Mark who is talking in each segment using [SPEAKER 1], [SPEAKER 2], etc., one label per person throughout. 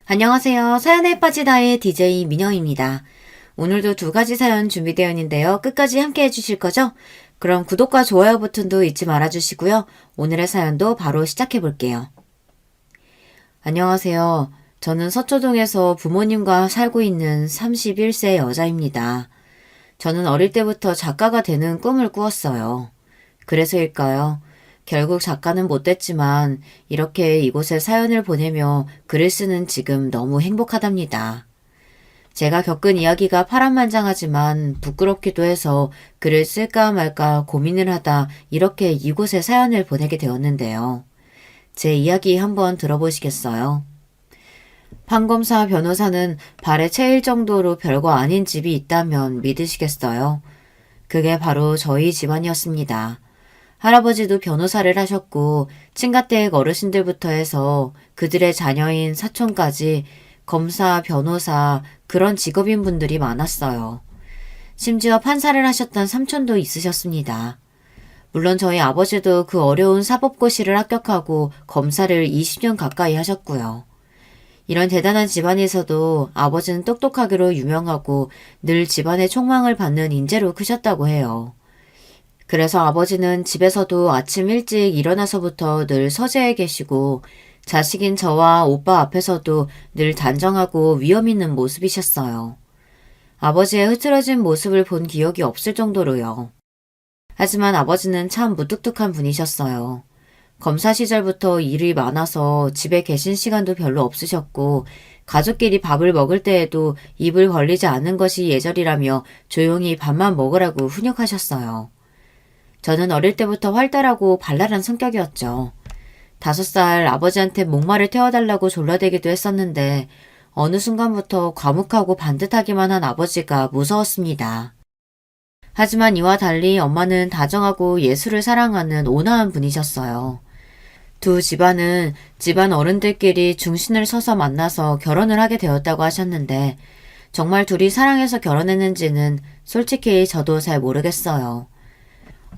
[SPEAKER 1] 안녕하세요. 사연에 빠지다의 DJ 민영입니다. 오늘도 두 가지 사연 준비되어 있는데요. 끝까지 함께 해주실 거죠? 그럼 구독과 좋아요 버튼도 잊지 말아주시고요. 오늘의 사연도 바로 시작해 볼게요. 안녕하세요. 저는 서초동에서 부모님과 살고 있는 31세 여자입니다. 저는 어릴 때부터 작가가 되는 꿈을 꾸었어요. 그래서일까요? 결국 작가는 못 됐지만 이렇게 이곳에 사연을 보내며 글을 쓰는 지금 너무 행복하답니다. 제가 겪은 이야기가 파란만장하지만 부끄럽기도 해서 글을 쓸까 말까 고민을 하다 이렇게 이곳에 사연을 보내게 되었는데요. 제 이야기 한번 들어보시겠어요? 판검사 변호사는 발에 채일 정도로 별거 아닌 집이 있다면 믿으시겠어요? 그게 바로 저희 집안이었습니다. 할아버지도 변호사를 하셨고 친가댁 어르신들부터 해서 그들의 자녀인 사촌까지 검사, 변호사 그런 직업인 분들이 많았어요. 심지어 판사를 하셨던 삼촌도 있으셨습니다. 물론 저희 아버지도 그 어려운 사법고시를 합격하고 검사를 20년 가까이 하셨고요. 이런 대단한 집안에서도 아버지는 똑똑하기로 유명하고 늘 집안의 촉망을 받는 인재로 크셨다고 해요. 그래서 아버지는 집에서도 아침 일찍 일어나서부터 늘 서재에 계시고 자식인 저와 오빠 앞에서도 늘 단정하고 위험 있는 모습이셨어요. 아버지의 흐트러진 모습을 본 기억이 없을 정도로요. 하지만 아버지는 참 무뚝뚝한 분이셨어요. 검사 시절부터 일이 많아서 집에 계신 시간도 별로 없으셨고 가족끼리 밥을 먹을 때에도 입을 벌리지 않는 것이 예절이라며 조용히 밥만 먹으라고 훈육하셨어요. 저는 어릴 때부터 활달하고 발랄한 성격이었죠. 5살 아버지한테 목마를 태워달라고 졸라대기도 했었는데 어느 순간부터 과묵하고 반듯하기만 한 아버지가 무서웠습니다. 하지만 이와 달리 엄마는 다정하고 예술을 사랑하는 온화한 분이셨어요. 두 집안은 집안 어른들끼리 중심을 서서 만나서 결혼을 하게 되었다고 하셨는데 정말 둘이 사랑해서 결혼했는지는 솔직히 저도 잘 모르겠어요.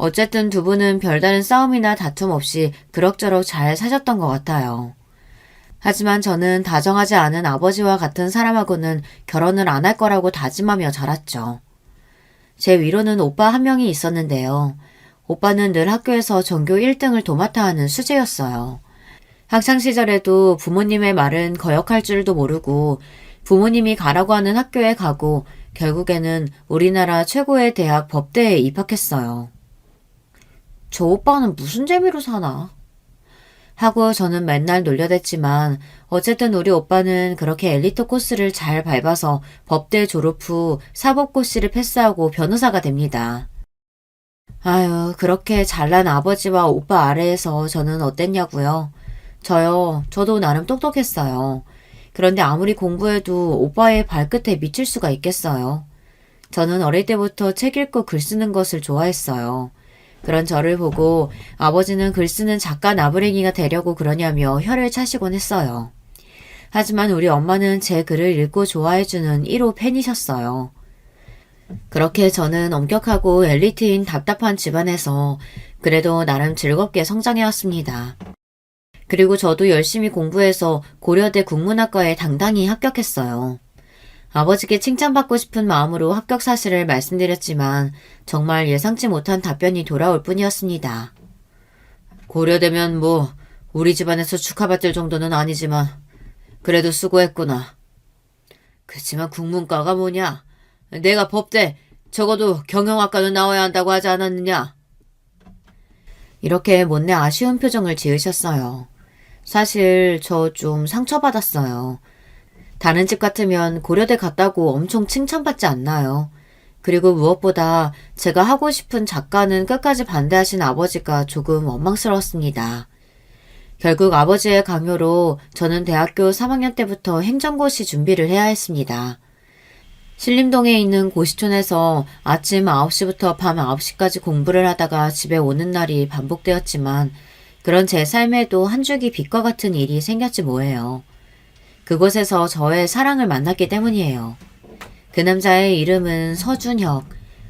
[SPEAKER 1] 어쨌든 두 분은 별다른 싸움이나 다툼 없이 그럭저럭 잘 사셨던 것 같아요. 하지만 저는 다정하지 않은 아버지와 같은 사람하고는 결혼을 안 할 거라고 다짐하며 자랐죠. 제 위로는 오빠 한 명이 있었는데요. 오빠는 늘 학교에서 전교 1등을 도맡아 하는 수재였어요. 학창시절에도 부모님의 말은 거역할 줄도 모르고 부모님이 가라고 하는 학교에 가고 결국에는 우리나라 최고의 대학 법대에 입학했어요. 저 오빠는 무슨 재미로 사나? 하고 저는 맨날 놀려댔지만 어쨌든 우리 오빠는 그렇게 엘리트 코스를 잘 밟아서 법대 졸업 후 사법고시를 패스하고 변호사가 됩니다. 아유, 그렇게 잘난 아버지와 오빠 아래에서 저는 어땠냐고요? 저도 나름 똑똑했어요. 그런데 아무리 공부해도 오빠의 발끝에 미칠 수가 있겠어요. 저는 어릴 때부터 책 읽고 글 쓰는 것을 좋아했어요. 그런 저를 보고 아버지는 글 쓰는 작가 나부랭이가 되려고 그러냐며 혀를 차시곤 했어요. 하지만 우리 엄마는 제 글을 읽고 좋아해주는 1호 팬이셨어요. 그렇게 저는 엄격하고 엘리트인 답답한 집안에서 그래도 나름 즐겁게 성장해왔습니다. 그리고 저도 열심히 공부해서 고려대 국문학과에 당당히 합격했어요. 아버지께 칭찬받고 싶은 마음으로 합격 사실을 말씀드렸지만 정말 예상치 못한 답변이 돌아올 뿐이었습니다. 고려되면 뭐 우리 집안에서 축하받을 정도는 아니지만 그래도 수고했구나. 그치만 국문과가 뭐냐? 내가 법대 적어도 경영학과는 나와야 한다고 하지 않았느냐? 이렇게 못내 아쉬운 표정을 지으셨어요. 사실 저 좀 상처받았어요. 다른 집 같으면 고려대 갔다고 엄청 칭찬받지 않나요? 그리고 무엇보다 제가 하고 싶은 작가는 끝까지 반대하신 아버지가 조금 원망스러웠습니다. 결국 아버지의 강요로 저는 대학교 3학년 때부터 행정고시 준비를 해야 했습니다. 신림동에 있는 고시촌에서 아침 9시부터 밤 9시까지 공부를 하다가 집에 오는 날이 반복되었지만 그런 제 삶에도 한 줄기 빛과 같은 일이 생겼지 뭐예요. 그곳에서 저의 사랑을 만났기 때문이에요. 그 남자의 이름은 서준혁.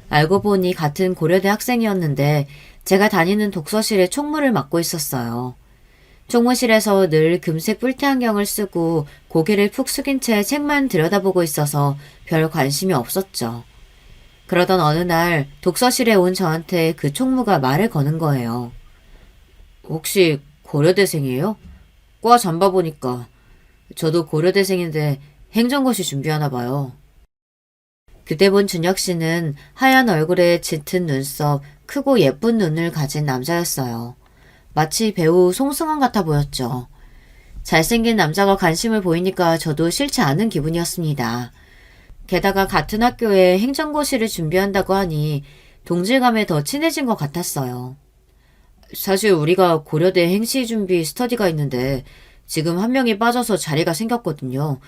[SPEAKER 1] 알고 보니 같은 고려대 학생이었는데 제가 다니는 독서실에 총무를 맡고 있었어요. 총무실에서 늘 금색 뿔테 안경을 쓰고 고개를 푹 숙인 채 책만 들여다보고 있어서 별 관심이 없었죠. 그러던 어느 날 독서실에 온 저한테 그 총무가 말을 거는 거예요. 혹시 고려대생이에요? 과 잠바 보니까. 저도 고려대생인데 행정고시 준비하나 봐요. 그때 본 준혁 씨는 하얀 얼굴에 짙은 눈썹, 크고 예쁜 눈을 가진 남자였어요. 마치 배우 송승헌 같아 보였죠. 잘생긴 남자가 관심을 보이니까 저도 싫지 않은 기분이었습니다. 게다가 같은 학교에 행정고시를 준비한다고 하니 동질감에 더 친해진 것 같았어요. 사실 우리가 고려대 행시준비 스터디가 있는데 지금 한 명이 빠져서 자리가 생겼거든요.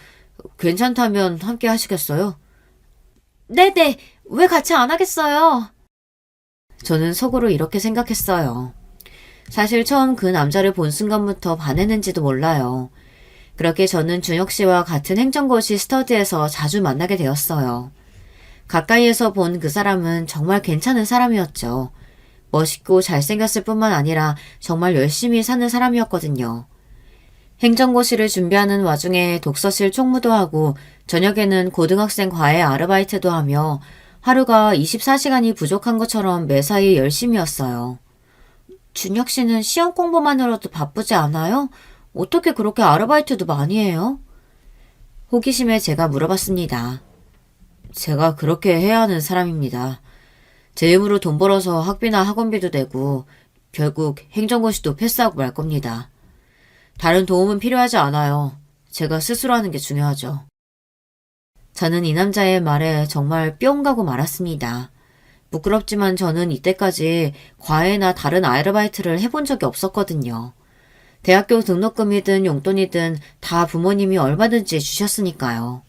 [SPEAKER 1] 괜찮다면 함께 하시겠어요? 네네, 왜 같이 안 하겠어요? 저는 속으로 이렇게 생각했어요. 사실 처음 그 남자를 본 순간부터 반했는지도 몰라요. 그렇게 저는 준혁 씨와 같은 행정고시 스터디에서 자주 만나게 되었어요. 가까이에서 본 그 사람은 정말 괜찮은 사람이었죠. 멋있고 잘생겼을 뿐만 아니라 정말 열심히 사는 사람이었거든요. 행정고시를 준비하는 와중에 독서실 총무도 하고 저녁에는 고등학생 과외 아르바이트도 하며 하루가 24시간이 부족한 것처럼 매사에 열심이었어요. 준혁 씨는 시험 공부만으로도 바쁘지 않아요? 어떻게 그렇게 아르바이트도 많이 해요? 호기심에 제가 물어봤습니다. 제가 그렇게 해야 하는 사람입니다. 제 힘으로 돈 벌어서 학비나 학원비도 내고 결국 행정고시도 패스하고 말 겁니다. 다른 도움은 필요하지 않아요. 제가 스스로 하는 게 중요하죠. 저는 이 남자의 말에 정말 뿅 가고 말았습니다. 부끄럽지만 저는 이때까지 과외나 다른 아르바이트를 해본 적이 없었거든요. 대학교 등록금이든 용돈이든 다 부모님이 얼마든지 주셨으니까요.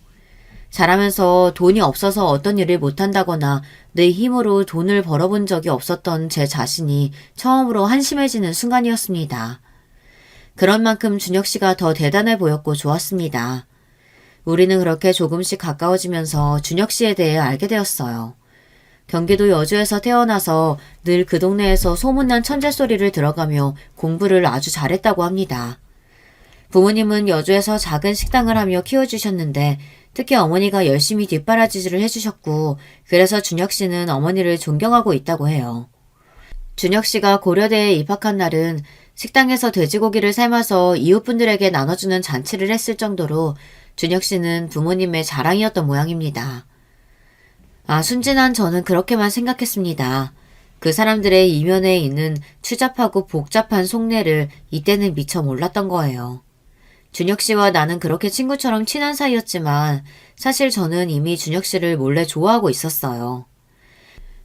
[SPEAKER 1] 자라면서 돈이 없어서 어떤 일을 못한다거나 내 힘으로 돈을 벌어본 적이 없었던 제 자신이 처음으로 한심해지는 순간이었습니다. 그런 만큼 준혁 씨가 더 대단해 보였고 좋았습니다. 우리는 그렇게 조금씩 가까워지면서 준혁 씨에 대해 알게 되었어요. 경기도 여주에서 태어나서 늘 그 동네에서 소문난 천재 소리를 들어가며 공부를 아주 잘했다고 합니다. 부모님은 여주에서 작은 식당을 하며 키워주셨는데 특히 어머니가 열심히 뒷바라지를 해주셨고 그래서 준혁 씨는 어머니를 존경하고 있다고 해요. 준혁 씨가 고려대에 입학한 날은 식당에서 돼지고기를 삶아서 이웃분들에게 나눠주는 잔치를 했을 정도로 준혁 씨는 부모님의 자랑이었던 모양입니다. 순진한 저는 그렇게만 생각했습니다. 그 사람들의 이면에 있는 추잡하고 복잡한 속내를 이때는 미처 몰랐던 거예요. 준혁 씨와 나는 그렇게 친구처럼 친한 사이였지만 사실 저는 이미 준혁 씨를 몰래 좋아하고 있었어요.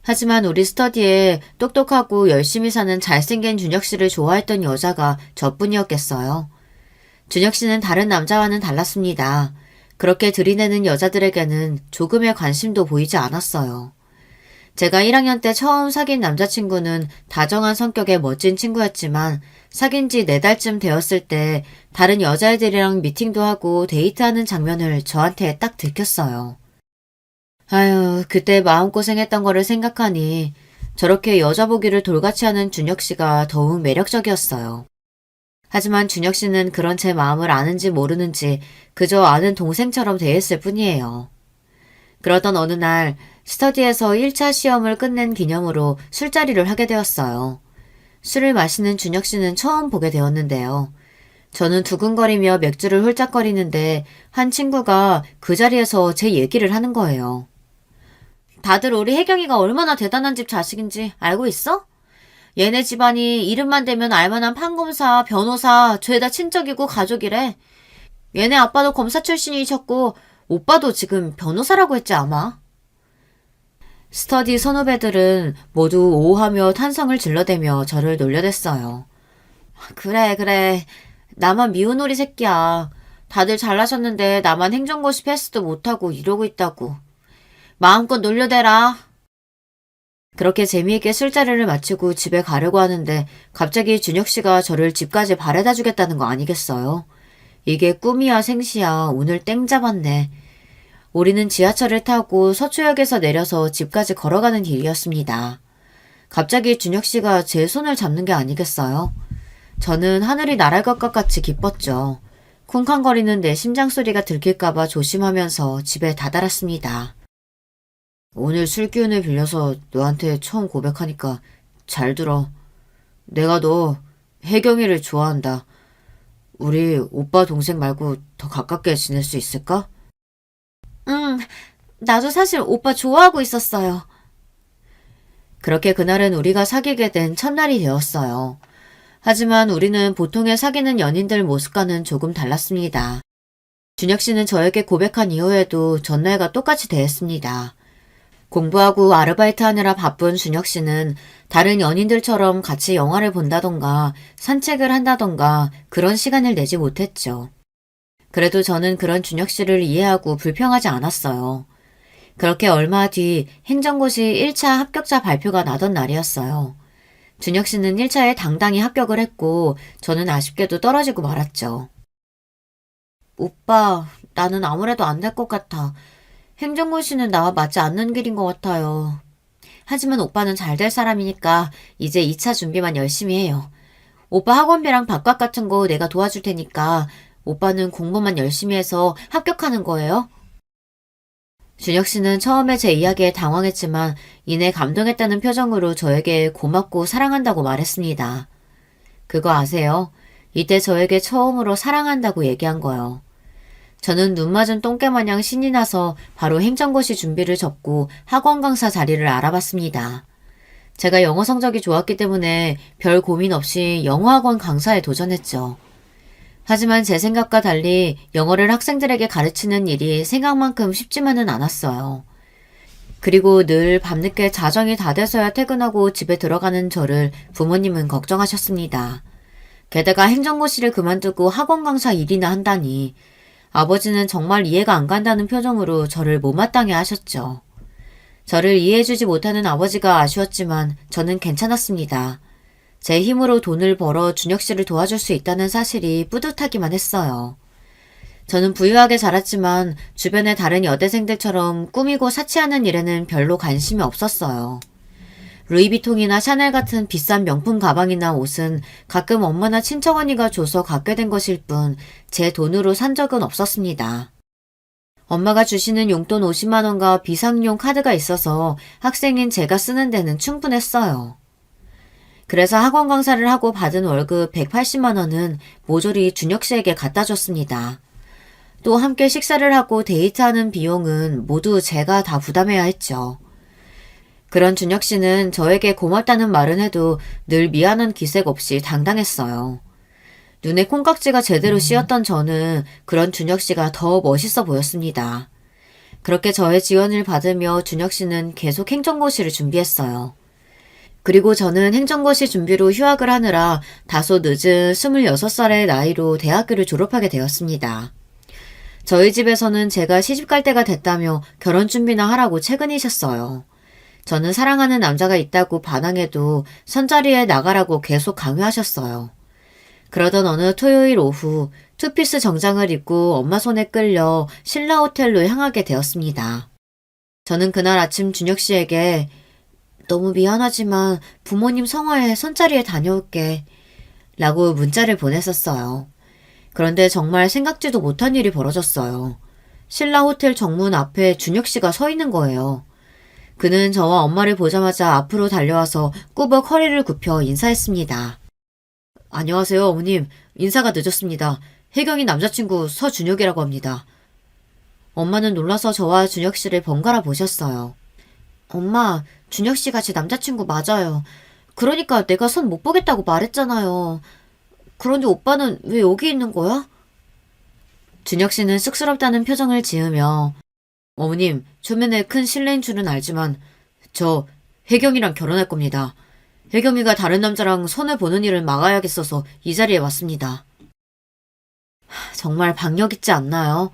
[SPEAKER 1] 하지만 우리 스터디에 똑똑하고 열심히 사는 잘생긴 준혁 씨를 좋아했던 여자가 저뿐이었겠어요. 준혁 씨는 다른 남자와는 달랐습니다. 그렇게 들이대는 여자들에게는 조금의 관심도 보이지 않았어요. 제가 1학년 때 처음 사귄 남자친구는 다정한 성격의 멋진 친구였지만 사귄 지 4달쯤 되었을 때 다른 여자애들이랑 미팅도 하고 데이트하는 장면을 저한테 딱 들켰어요. 아유, 그때 마음고생했던 거를 생각하니 저렇게 여자 보기를 돌같이 하는 준혁 씨가 더욱 매력적이었어요. 하지만 준혁 씨는 그런 제 마음을 아는지 모르는지 그저 아는 동생처럼 대했을 뿐이에요. 그러던 어느 날 스터디에서 1차 시험을 끝낸 기념으로 술자리를 하게 되었어요. 술을 마시는 준혁 씨는 처음 보게 되었는데요. 저는 두근거리며 맥주를 홀짝거리는데 한 친구가 그 자리에서 제 얘기를 하는 거예요. 다들 우리 혜경이가 얼마나 대단한 집 자식인지 알고 있어? 얘네 집안이 이름만 대면 알만한 판검사, 변호사, 죄다 친척이고 가족이래. 얘네 아빠도 검사 출신이셨고 오빠도 지금 변호사라고 했지 아마. 스터디 선후배들은 모두 오호하며 탄성을 질러대며 저를 놀려댔어요. 그래. 나만 미운 오리 새끼야. 다들 잘나셨는데 나만 행정고시 패스도 못하고 이러고 있다고. 마음껏 놀려대라. 그렇게 재미있게 술자리를 마치고 집에 가려고 하는데 갑자기 준혁 씨가 저를 집까지 바래다 주겠다는 거 아니겠어요? 이게 꿈이야 생시야 오늘 땡 잡았네. 우리는 지하철을 타고 서초역에서 내려서 집까지 걸어가는 길이었습니다. 갑자기 준혁 씨가 제 손을 잡는 게 아니겠어요? 저는 하늘이 날아갈 것 같이 기뻤죠. 쿵쾅거리는 내 심장 소리가 들킬까봐 조심하면서 집에 다다랐습니다. 오늘 술 기운을 빌려서 너한테 처음 고백하니까 잘 들어. 내가 너 혜경이를 좋아한다. 우리 오빠 동생 말고 더 가깝게 지낼 수 있을까? 응, 나도 사실 오빠 좋아하고 있었어요. 그렇게 그날은 우리가 사귀게 된 첫날이 되었어요. 하지만 우리는 보통의 사귀는 연인들 모습과는 조금 달랐습니다. 준혁 씨는 저에게 고백한 이후에도 전날과 똑같이 대했습니다. 공부하고 아르바이트 하느라 바쁜 준혁 씨는 다른 연인들처럼 같이 영화를 본다던가 산책을 한다던가 그런 시간을 내지 못했죠. 그래도 저는 그런 준혁 씨를 이해하고 불평하지 않았어요. 그렇게 얼마 뒤 행정고시 1차 합격자 발표가 나던 날이었어요. 준혁 씨는 1차에 당당히 합격을 했고 저는 아쉽게도 떨어지고 말았죠. 오빠, 나는 아무래도 안 될 것 같아. 행정고시는 나와 맞지 않는 길인 것 같아요. 하지만 오빠는 잘 될 사람이니까 이제 2차 준비만 열심히 해요. 오빠 학원비랑 밥값 같은 거 내가 도와줄 테니까 오빠는 공부만 열심히 해서 합격하는 거예요? 준혁 씨는 처음에 제 이야기에 당황했지만 이내 감동했다는 표정으로 저에게 고맙고 사랑한다고 말했습니다. 그거 아세요? 이때 저에게 처음으로 사랑한다고 얘기한 거요. 저는 눈 맞은 똥개 마냥 신이 나서 바로 행정고시 준비를 접고 학원 강사 자리를 알아봤습니다. 제가 영어 성적이 좋았기 때문에 별 고민 없이 영어학원 강사에 도전했죠. 하지만 제 생각과 달리 영어를 학생들에게 가르치는 일이 생각만큼 쉽지만은 않았어요. 그리고 늘 밤늦게 자정이 다 돼서야 퇴근하고 집에 들어가는 저를 부모님은 걱정하셨습니다. 게다가 행정고시를 그만두고 학원 강사 일이나 한다니 아버지는 정말 이해가 안 간다는 표정으로 저를 못마땅해 하셨죠. 저를 이해해주지 못하는 아버지가 아쉬웠지만 저는 괜찮았습니다. 제 힘으로 돈을 벌어 준혁 씨를 도와줄 수 있다는 사실이 뿌듯하기만 했어요. 저는 부유하게 자랐지만 주변의 다른 여대생들처럼 꾸미고 사치하는 일에는 별로 관심이 없었어요. 루이비통이나 샤넬 같은 비싼 명품 가방이나 옷은 가끔 엄마나 친척 언니가 줘서 갖게 된 것일 뿐 제 돈으로 산 적은 없었습니다. 엄마가 주시는 용돈 50만 원과 비상용 카드가 있어서 학생인 제가 쓰는 데는 충분했어요. 그래서 학원 강사를 하고 받은 월급 180만 원은 모조리 준혁 씨에게 갖다 줬습니다. 또 함께 식사를 하고 데이트하는 비용은 모두 제가 다 부담해야 했죠. 그런 준혁 씨는 저에게 고맙다는 말은 해도 늘 미안한 기색 없이 당당했어요. 눈에 콩깍지가 제대로 씌었던 저는 그런 준혁 씨가 더 멋있어 보였습니다. 그렇게 저의 지원을 받으며 준혁 씨는 계속 행정고시를 준비했어요. 그리고 저는 행정고시 준비로 휴학을 하느라 다소 늦은 26살의 나이로 대학교를 졸업하게 되었습니다. 저희 집에서는 제가 시집갈 때가 됐다며 결혼 준비나 하라고 채근이셨어요. 저는 사랑하는 남자가 있다고 반항해도 선자리에 나가라고 계속 강요하셨어요. 그러던 어느 토요일 오후 투피스 정장을 입고 엄마 손에 끌려 신라 호텔로 향하게 되었습니다. 저는 그날 아침 준혁 씨에게 너무 미안하지만 부모님 성화에 선자리에 다녀올게 라고 문자를 보냈었어요. 그런데 정말 생각지도 못한 일이 벌어졌어요. 신라 호텔 정문 앞에 준혁 씨가 서 있는 거예요. 그는 저와 엄마를 보자마자 앞으로 달려와서 꾸벅 허리를 굽혀 인사했습니다. 안녕하세요, 어머님. 인사가 늦었습니다. 혜경이 남자친구 서준혁이라고 합니다. 엄마는 놀라서 저와 준혁 씨를 번갈아 보셨어요. 엄마, 준혁 씨가 제 남자친구 맞아요. 그러니까 내가 손 못 보겠다고 말했잖아요. 그런데 오빠는 왜 여기 있는 거야? 준혁 씨는 쑥스럽다는 표정을 지으며 어머님, 초면에 큰 실례인 줄은 알지만 저 혜경이랑 결혼할 겁니다. 혜경이가 다른 남자랑 손을 보는 일을 막아야겠어서 이 자리에 왔습니다. 정말 박력 있지 않나요?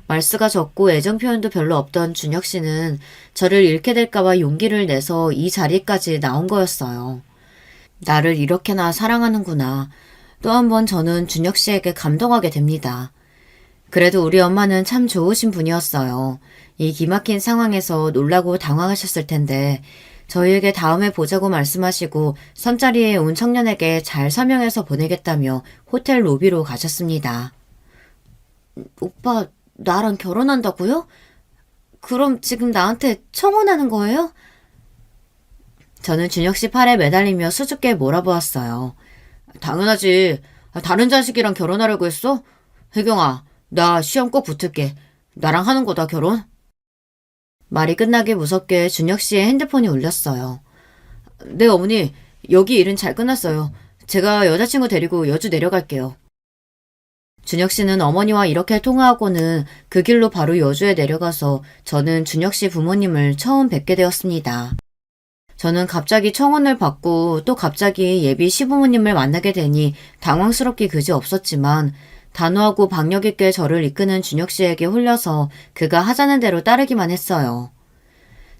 [SPEAKER 1] 말수가 적고 애정 표현도 별로 없던 준혁 씨는 저를 잃게 될까봐 용기를 내서 이 자리까지 나온 거였어요. 나를 이렇게나 사랑하는구나. 또 한 번 저는 준혁 씨에게 감동하게 됩니다. 그래도 우리 엄마는 참 좋으신 분이었어요. 이 기막힌 상황에서 놀라고 당황하셨을 텐데 저희에게 다음에 보자고 말씀하시고 섬자리에 온 청년에게 잘 설명해서 보내겠다며 호텔 로비로 가셨습니다. 오빠, 나랑 결혼한다고요? 그럼 지금 나한테 청혼하는 거예요? 저는 준혁 씨 팔에 매달리며 수줍게 몰아보았어요. 당연하지. 다른 자식이랑 결혼하려고 했어? 혜경아, 나 시험 꼭 붙을게. 나랑 하는 거다, 결혼? 말이 끝나기 무섭게 준혁 씨의 핸드폰이 울렸어요. 네, 어머니. 여기 일은 잘 끝났어요. 제가 여자친구 데리고 여주 내려갈게요. 준혁 씨는 어머니와 이렇게 통화하고는 그 길로 바로 여주에 내려가서 저는 준혁 씨 부모님을 처음 뵙게 되었습니다. 저는 갑자기 청혼을 받고 또 갑자기 예비 시부모님을 만나게 되니 당황스럽기 그지 없었지만 단호하고 박력 있게 저를 이끄는 준혁 씨에게 홀려서 그가 하자는 대로 따르기만 했어요.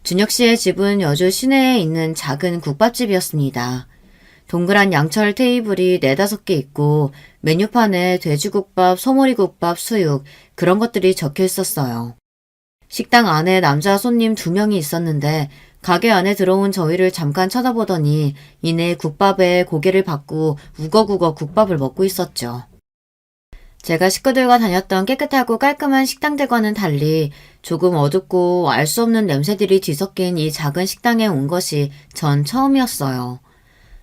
[SPEAKER 1] 준혁 씨의 집은 여주 시내에 있는 작은 국밥집이었습니다. 동그란 양철 테이블이 4-5개 있고 메뉴판에 돼지국밥, 소머리국밥, 수육 그런 것들이 적혀 있었어요. 식당 안에 남자 손님 2명이 있었는데 가게 안에 들어온 저희를 잠깐 쳐다보더니 이내 국밥에 고개를 받고 우거우거 국밥을 먹고 있었죠. 제가 식구들과 다녔던 깨끗하고 깔끔한 식당들과는 달리 조금 어둡고 알 수 없는 냄새들이 뒤섞인 이 작은 식당에 온 것이 전 처음이었어요.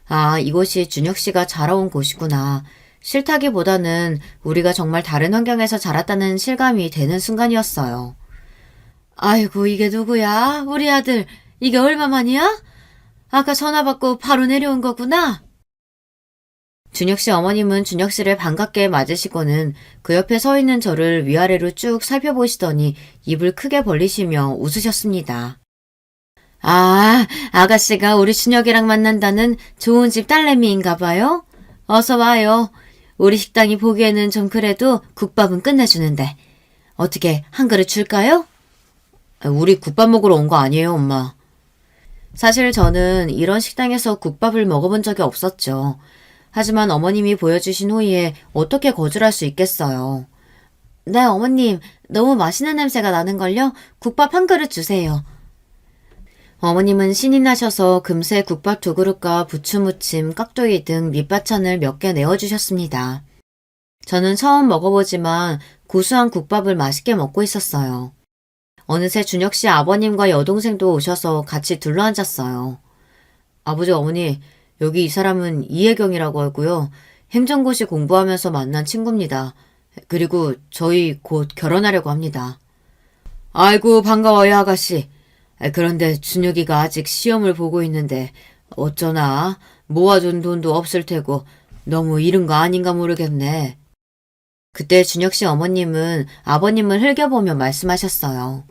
[SPEAKER 1] 아, 이곳이 준혁 씨가 자라온 곳이구나. 싫다기보다는 우리가 정말 다른 환경에서 자랐다는 실감이 되는 순간이었어요. 아이고, 이게 누구야? 우리 아들, 이게 얼마만이야? 아까 전화 받고 바로 내려온 거구나? 준혁 씨 어머님은 준혁 씨를 반갑게 맞으시고는 그 옆에 서 있는 저를 위아래로 쭉 살펴보시더니 입을 크게 벌리시며 웃으셨습니다. 아, 아가씨가 우리 준혁이랑 만난다는 좋은 집 딸내미인가 봐요? 어서 와요. 우리 식당이 보기에는 좀 그래도 국밥은 끝내주는데. 어떻게 한 그릇 줄까요? 우리 국밥 먹으러 온 거 아니에요, 엄마. 사실 저는 이런 식당에서 국밥을 먹어본 적이 없었죠. 하지만 어머님이 보여주신 호의에 어떻게 거절할 수 있겠어요. 네, 어머님. 너무 맛있는 냄새가 나는걸요? 국밥 한 그릇 주세요. 어머님은 신이 나셔서 금세 국밥 2그릇과 부추무침, 깍두기 등 밑반찬을 몇 개 내어주셨습니다. 저는 처음 먹어보지만 고소한 국밥을 맛있게 먹고 있었어요. 어느새 준혁 씨 아버님과 여동생도 오셔서 같이 둘러앉았어요. 아버지, 어머니, 여기 이 사람은 이혜경이라고 하고요. 행정고시 공부하면서 만난 친구입니다. 그리고 저희 곧 결혼하려고 합니다. 아이고, 반가워요, 아가씨. 그런데 준혁이가 아직 시험을 보고 있는데 어쩌나 모아둔 돈도 없을 테고 너무 이른 거 아닌가 모르겠네. 그때 준혁 씨 어머님은 아버님을 흘겨보며 말씀하셨어요.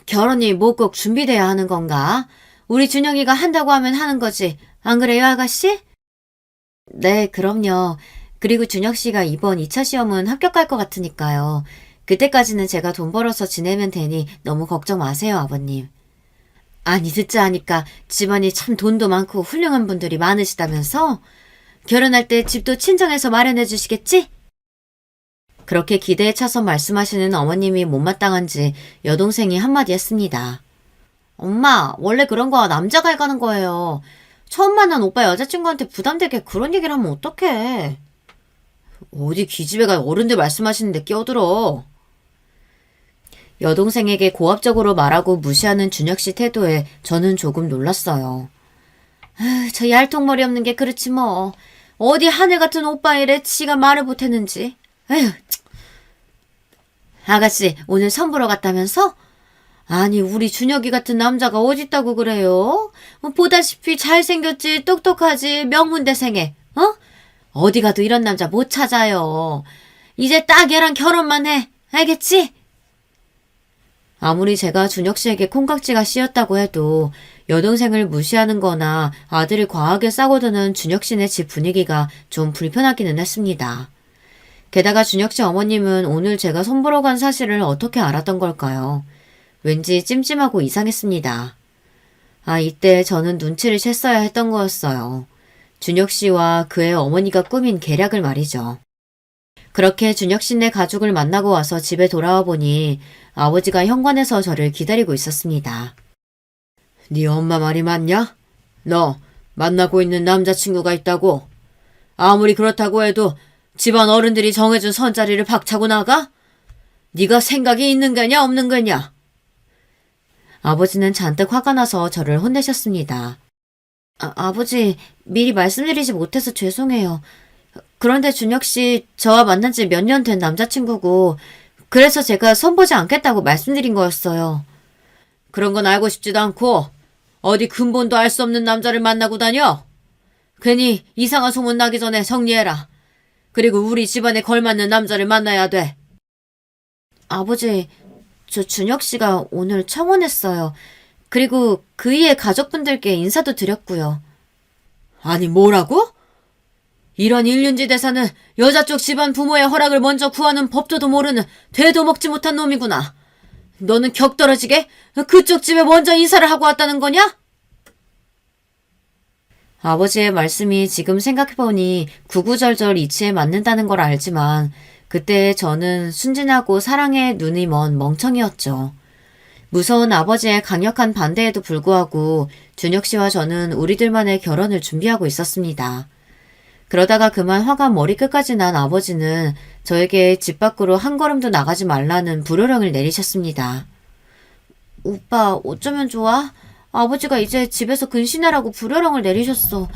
[SPEAKER 1] 결혼이 뭐 꼭 준비돼야 하는 건가? 우리 준혁이가 한다고 하면 하는 거지. 안 그래요, 아가씨? 네, 그럼요. 그리고 준혁 씨가 이번 2차 시험은 합격할 것 같으니까요. 그때까지는 제가 돈 벌어서 지내면 되니 너무 걱정 마세요, 아버님. 아니, 듣자 하니까 집안이 참 돈도 많고 훌륭한 분들이 많으시다면서? 결혼할 때 집도 친정에서 마련해 주시겠지? 그렇게 기대에 차서 말씀하시는 어머님이 못마땅한지 여동생이 한마디 했습니다. 엄마, 원래 그런 거 남자가 해가는 거예요. 처음 만난 오빠 여자친구한테 부담되게 그런 얘기를 하면 어떡해. 어디 기집애가 어른들 말씀하시는데 끼어들어. 여동생에게 고압적으로 말하고 무시하는 준혁 씨 태도에 저는 조금 놀랐어요. 저 얄통머리 없는 게 그렇지 뭐. 어디 하늘 같은 오빠 이래 지가 말을 못했는지. 에휴. 아가씨, 오늘 선 보러 갔다면서? 아니, 우리 준혁이 같은 남자가 어딨다고 그래요? 보다시피 잘생겼지, 똑똑하지, 명문대생에, 어? 어디 가도 이런 남자 못 찾아요. 이제 딱 얘랑 결혼만 해. 알겠지? 아무리 제가 준혁 씨에게 콩깍지가 씌었다고 해도 여동생을 무시하는 거나 아들을 과하게 싸고드는 준혁 씨네 집 분위기가 좀 불편하기는 했습니다. 게다가 준혁 씨 어머님은 오늘 제가 손보러 간 사실을 어떻게 알았던 걸까요? 왠지 찜찜하고 이상했습니다. 아, 이때 저는 눈치를 챘어야 했던 거였어요. 준혁 씨와 그의 어머니가 꾸민 계략을 말이죠. 그렇게 준혁 씨네 가족을 만나고 와서 집에 돌아와 보니 아버지가 현관에서 저를 기다리고 있었습니다. 네 엄마 말이 맞냐? 너 만나고 있는 남자친구가 있다고? 아무리 그렇다고 해도 집안 어른들이 정해준 선자리를 박차고 나가? 네가 생각이 있는 거냐 없는 거냐? 아버지는 잔뜩 화가 나서 저를 혼내셨습니다. 아버지, 미리 말씀드리지 못해서 죄송해요. 그런데 준혁 씨, 저와 만난 지 몇 년 된 남자친구고, 그래서 제가 손보지 않겠다고 말씀드린 거였어요. 그런 건 알고 싶지도 않고, 어디 근본도 알 수 없는 남자를 만나고 다녀? 괜히 이상한 소문 나기 전에 정리해라. 그리고 우리 집안에 걸맞는 남자를 만나야 돼. 아버지, 저 준혁 씨가 오늘 청혼했어요. 그리고 그이의 가족분들께 인사도 드렸고요. 아니, 뭐라고? 이런 일륜지 대사는 여자 쪽 집안 부모의 허락을 먼저 구하는 법도도 모르는 되도 먹지 못한 놈이구나. 너는 격떨어지게 그쪽 집에 먼저 인사를 하고 왔다는 거냐? 아버지의 말씀이 지금 생각해보니 구구절절 이치에 맞는다는 걸 알지만 그때 저는 순진하고 사랑에 눈이 먼 멍청이였죠. 무서운 아버지의 강력한 반대에도 불구하고 준혁 씨와 저는 우리들만의 결혼을 준비하고 있었습니다. 그러다가 그만 화가 머리끝까지 난 아버지는 저에게 집 밖으로 한 걸음도 나가지 말라는 불호령을 내리셨습니다. 오빠, 어쩌면 좋아? 아버지가 이제 집에서 근신하라고 불호령을 내리셨어.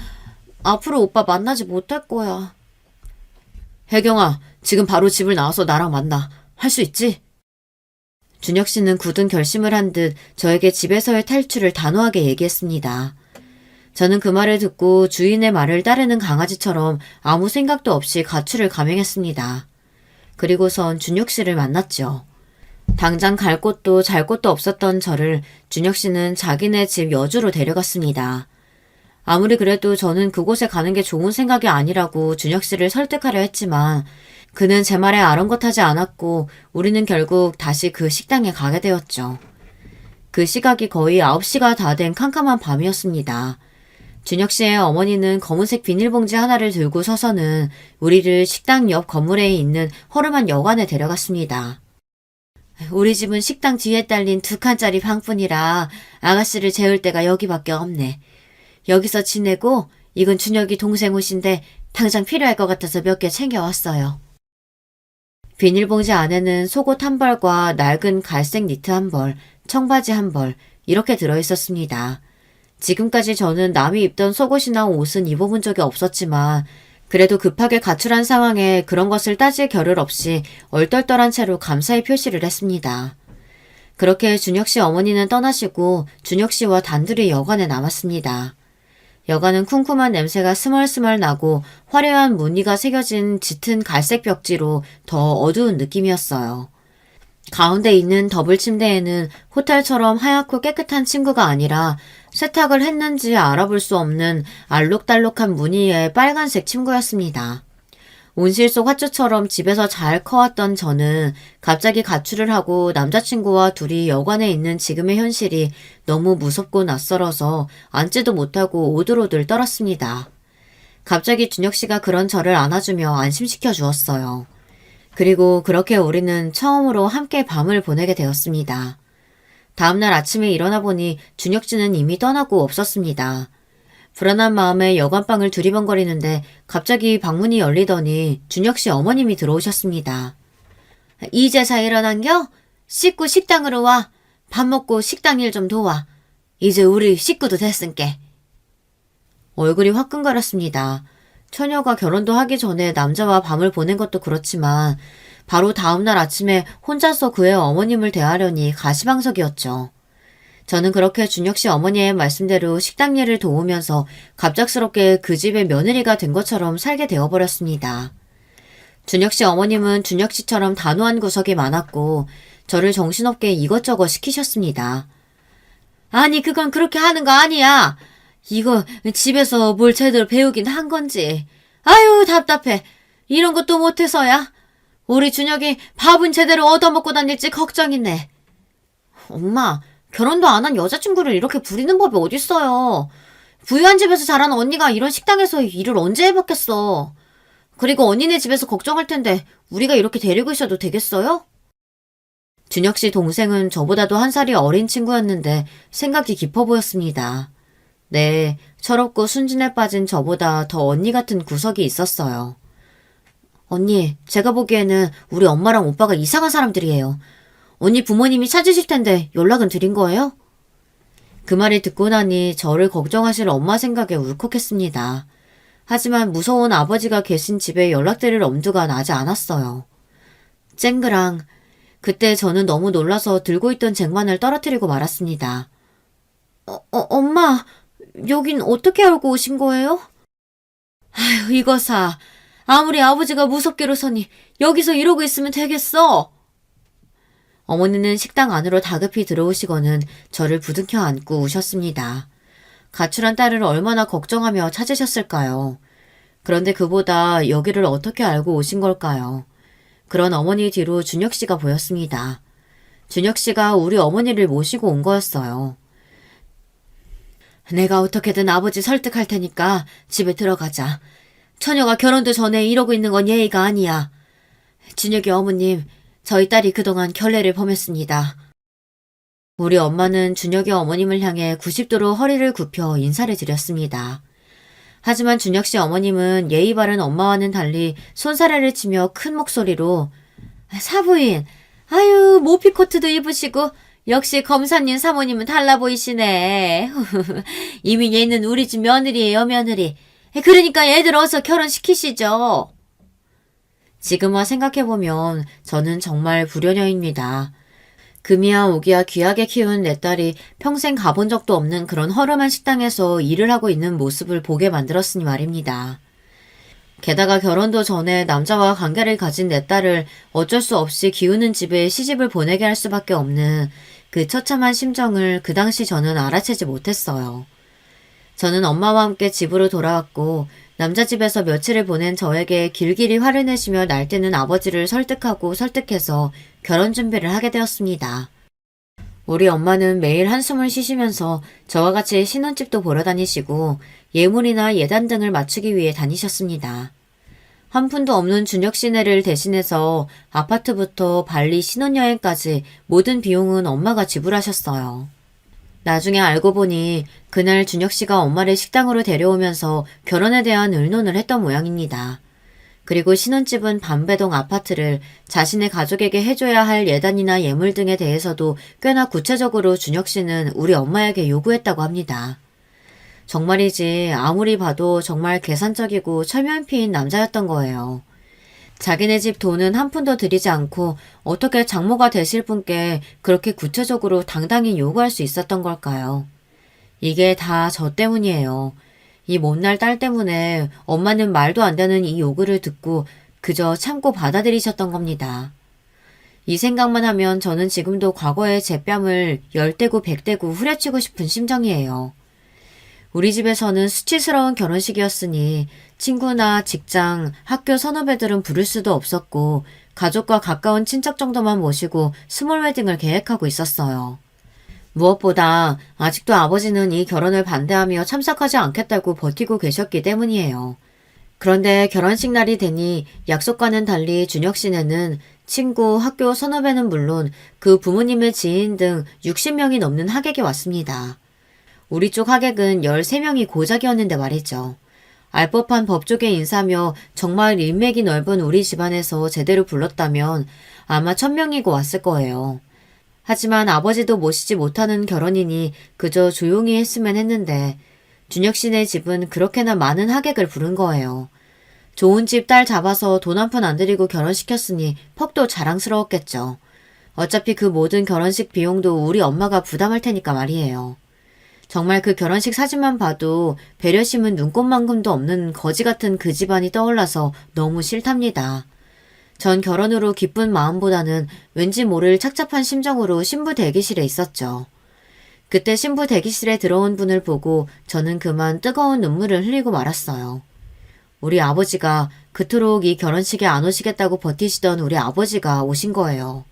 [SPEAKER 1] 앞으로 오빠 만나지 못할 거야. 혜경아, 지금 바로 집을 나와서 나랑 만나. 할 수 있지? 준혁 씨는 굳은 결심을 한 듯 저에게 집에서의 탈출을 단호하게 얘기했습니다. 저는 그 말을 듣고 주인의 말을 따르는 강아지처럼 아무 생각도 없이 가출을 감행했습니다. 그리고선 준혁 씨를 만났죠. 당장 갈 곳도 잘 곳도 없었던 저를 준혁 씨는 자기네 집 여주로 데려갔습니다. 아무리 그래도 저는 그곳에 가는 게 좋은 생각이 아니라고 준혁 씨를 설득하려 했지만 그는 제 말에 아랑곳하지 않았고 우리는 결국 다시 그 식당에 가게 되었죠. 그 시각이 거의 9시가 다 된 캄캄한 밤이었습니다. 준혁 씨의 어머니는 검은색 비닐봉지 하나를 들고 서서는 우리를 식당 옆 건물에 있는 허름한 여관에 데려갔습니다. 우리 집은 식당 뒤에 딸린 2칸짜리 방뿐이라 아가씨를 재울 데가 여기밖에 없네. 여기서 지내고 이건 준혁이 동생 옷인데 당장 필요할 것 같아서 몇 개 챙겨왔어요. 비닐봉지 안에는 속옷 한 벌과 낡은 갈색 니트 한 벌, 청바지 한 벌 이렇게 들어있었습니다. 지금까지 저는 남이 입던 속옷이나 옷은 입어본 적이 없었지만 그래도 급하게 가출한 상황에 그런 것을 따질 겨를 없이 얼떨떨한 채로 감사의 표시를 했습니다. 그렇게 준혁 씨 어머니는 떠나시고 준혁 씨와 단둘이 여관에 남았습니다. 여관은 쿰쿰한 냄새가 스멀스멀 나고 화려한 무늬가 새겨진 짙은 갈색 벽지로 더 어두운 느낌이었어요. 가운데 있는 더블 침대에는 호텔처럼 하얗고 깨끗한 침구가 아니라 세탁을 했는지 알아볼 수 없는 알록달록한 무늬의 빨간색 침구였습니다. 온실 속 화초처럼 집에서 잘 커왔던 저는 갑자기 가출을 하고 남자친구와 둘이 여관에 있는 지금의 현실이 너무 무섭고 낯설어서 앉지도 못하고 오들오들 떨었습니다. 갑자기 준혁 씨가 그런 저를 안아주며 안심시켜 주었어요. 그리고 그렇게 우리는 처음으로 함께 밤을 보내게 되었습니다. 다음날 아침에 일어나 보니 준혁 씨는 이미 떠나고 없었습니다. 불안한 마음에 여관방을 두리번거리는데 갑자기 방문이 열리더니 준혁 씨 어머님이 들어오셨습니다. 이제서 일어난겨? 씻고 식당으로 와. 밥 먹고 식당 일 좀 도와. 이제 우리 식구도 됐은께. 얼굴이 화끈거렸습니다. 처녀가 결혼도 하기 전에 남자와 밤을 보낸 것도 그렇지만 바로 다음날 아침에 혼자서 그의 어머님을 대하려니 가시방석이었죠. 저는 그렇게 준혁 씨 어머니의 말씀대로 식당 일을 도우면서 갑작스럽게 그 집의 며느리가 된 것처럼 살게 되어버렸습니다. 준혁 씨 어머님은 준혁 씨처럼 단호한 구석이 많았고 저를 정신없게 이것저것 시키셨습니다. 아니 그건 그렇게 하는 거 아니야. 이거 집에서 뭘 제대로 배우긴 한 건지. 아유 답답해. 이런 것도 못해서야. 우리 준혁이 밥은 제대로 얻어먹고 다닐지 걱정이네. 엄마, 결혼도 안 한 여자친구를 이렇게 부리는 법이 어딨어요. 부유한 집에서 자란 언니가 이런 식당에서 일을 언제 해봤겠어. 그리고 언니네 집에서 걱정할 텐데 우리가 이렇게 데리고 있어도 되겠어요? 준혁 씨 동생은 저보다도 한 살이 어린 친구였는데 생각이 깊어 보였습니다. 네, 철없고 순진에 빠진 저보다 더 언니 같은 구석이 있었어요. 언니, 제가 보기에는 우리 엄마랑 오빠가 이상한 사람들이에요. 언니 부모님이 찾으실 텐데 연락은 드린 거예요? 그 말을 듣고 나니 저를 걱정하실 엄마 생각에 울컥했습니다. 하지만 무서운 아버지가 계신 집에 연락드릴 엄두가 나지 않았어요. 쨍그랑. 그때 저는 너무 놀라서 들고 있던 쟁반을 떨어뜨리고 말았습니다. 엄마, 여긴 어떻게 알고 오신 거예요? 아휴, 이거사. 아무리 아버지가 무섭게로서니 여기서 이러고 있으면 되겠어. 어머니는 식당 안으로 다급히 들어오시고는 저를 부둥켜 안고 우셨습니다. 가출한 딸을 얼마나 걱정하며 찾으셨을까요? 그런데 그보다 여기를 어떻게 알고 오신 걸까요? 그런 어머니 뒤로 준혁 씨가 보였습니다. 준혁 씨가 우리 어머니를 모시고 온 거였어요. 내가 어떻게든 아버지 설득할 테니까 집에 들어가자. 처녀가 결혼도 전에 이러고 있는 건 예의가 아니야. 준혁이 어머님, 저희 딸이 그동안 결례를 범했습니다. 우리 엄마는 준혁이 어머님을 향해 90도로 허리를 굽혀 인사를 드렸습니다. 하지만 준혁 씨 어머님은 예의 바른 엄마와는 달리 손사래를 치며 큰 목소리로 사부인, 아유 모피코트도 입으시고 역시 검사님 사모님은 달라 보이시네. 이미 얘는 우리 집 며느리예요 며느리. 그러니까 애들 어서 결혼시키시죠. 지금 와 생각해보면 저는 정말 불효녀입니다. 금이야 오기야 귀하게 키운 내 딸이 평생 가본 적도 없는 그런 허름한 식당에서 일을 하고 있는 모습을 보게 만들었으니 말입니다. 게다가 결혼도 전에 남자와 관계를 가진 내 딸을 어쩔 수 없이 기우는 집에 시집을 보내게 할 수밖에 없는 그 처참한 심정을 그 당시 저는 알아채지 못했어요. 저는 엄마와 함께 집으로 돌아왔고 남자 집에서 며칠을 보낸 저에게 길길이 화를 내시며 날뛰는 아버지를 설득해서 결혼 준비를 하게 되었습니다. 우리 엄마는 매일 한숨을 쉬시면서 저와 같이 신혼집도 보러 다니시고 예물이나 예단 등을 맞추기 위해 다니셨습니다. 한 푼도 없는 준혁 씨네를 대신해서 아파트부터 발리 신혼여행까지 모든 비용은 엄마가 지불하셨어요. 나중에 알고 보니 그날 준혁 씨가 엄마를 식당으로 데려오면서 결혼에 대한 의논을 했던 모양입니다. 그리고 신혼집은 반배동 아파트를 자신의 가족에게 해줘야 할 예단이나 예물 등에 대해서도 꽤나 구체적으로 준혁 씨는 우리 엄마에게 요구했다고 합니다. 정말이지 아무리 봐도 정말 계산적이고 철면피인 남자였던 거예요. 자기네 집 돈은 한 푼도 들이지 않고 어떻게 장모가 되실 분께 그렇게 구체적으로 당당히 요구할 수 있었던 걸까요? 이게 다 저 때문이에요. 이 못날 딸 때문에 엄마는 말도 안 되는 이 요구를 듣고 그저 참고 받아들이셨던 겁니다. 이 생각만 하면 저는 지금도 과거의 제 뺨을 열대고 백대고 후려치고 싶은 심정이에요. 우리 집에서는 수치스러운 결혼식이었으니 친구나 직장, 학교 선후배들은 부를 수도 없었고 가족과 가까운 친척 정도만 모시고 스몰 웨딩을 계획하고 있었어요. 무엇보다 아직도 아버지는 이 결혼을 반대하며 참석하지 않겠다고 버티고 계셨기 때문이에요. 그런데 결혼식 날이 되니 약속과는 달리 준혁 씨네는 친구, 학교 선후배는 물론 그 부모님의 지인 등 60명이 넘는 하객이 왔습니다. 우리 쪽 하객은 13명이 고작이었는데 말이죠. 알 법한 법조계 인사며 정말 인맥이 넓은 우리 집안에서 제대로 불렀다면 아마 1000명이고 왔을 거예요. 하지만 아버지도 모시지 못하는 결혼이니 그저 조용히 했으면 했는데 준혁 씨네 집은 그렇게나 많은 하객을 부른 거예요. 좋은 집 딸 잡아서 돈 한 푼 안 들이고 결혼시켰으니 퍽도 자랑스러웠겠죠. 어차피 그 모든 결혼식 비용도 우리 엄마가 부담할 테니까 말이에요. 정말 그 결혼식 사진만 봐도 배려심은 눈꽃만큼도 없는 거지 같은 그 집안이 떠올라서 너무 싫답니다. 전 결혼으로 기쁜 마음보다는 왠지 모를 착잡한 심정으로 신부 대기실에 있었죠. 그때 신부 대기실에 들어온 분을 보고 저는 그만 뜨거운 눈물을 흘리고 말았어요. 우리 아버지가 그토록 이 결혼식에 안 오시겠다고 버티시던 우리 아버지가 오신 거예요.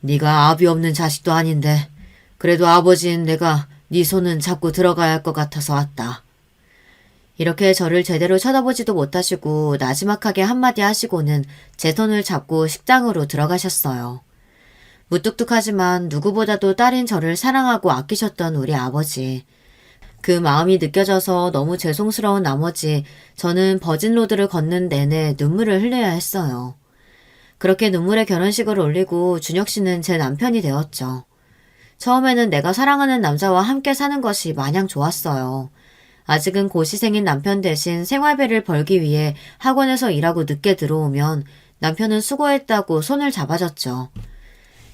[SPEAKER 1] 네가 아비 없는 자식도 아닌데 그래도 아버지는 내가 네 손은 잡고 들어가야 할 것 같아서 왔다. 이렇게 저를 제대로 쳐다보지도 못하시고 나지막하게 한마디 하시고는 제 손을 잡고 식당으로 들어가셨어요. 무뚝뚝하지만 누구보다도 딸인 저를 사랑하고 아끼셨던 우리 아버지. 그 마음이 느껴져서 너무 죄송스러운 나머지 저는 버진로드를 걷는 내내 눈물을 흘려야 했어요. 그렇게 눈물의 결혼식을 올리고 준혁 씨는 제 남편이 되었죠. 처음에는 내가 사랑하는 남자와 함께 사는 것이 마냥 좋았어요. 아직은 고시생인 남편 대신 생활비를 벌기 위해 학원에서 일하고 늦게 들어오면 남편은 수고했다고 손을 잡아줬죠.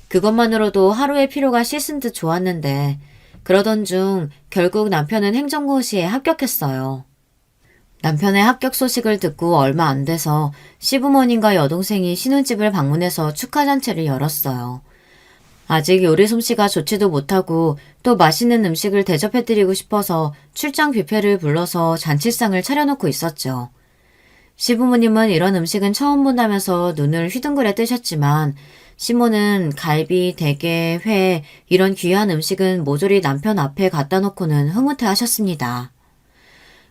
[SPEAKER 1] 그것만으로도 하루의 피로가 씻은 듯 좋았는데 그러던 중 결국 남편은 행정고시에 합격했어요. 남편의 합격 소식을 듣고 얼마 안 돼서 시부모님과 여동생이 신혼집을 방문해서 축하잔치를 열었어요. 아직 요리 솜씨가 좋지도 못하고 또 맛있는 음식을 대접해드리고 싶어서 출장 뷔페를 불러서 잔치상을 차려놓고 있었죠. 시부모님은 이런 음식은 처음 본다면서 눈을 휘둥그레 뜨셨지만 시모는 갈비, 대게, 회 이런 귀한 음식은 모조리 남편 앞에 갖다 놓고는 흐뭇해 하셨습니다.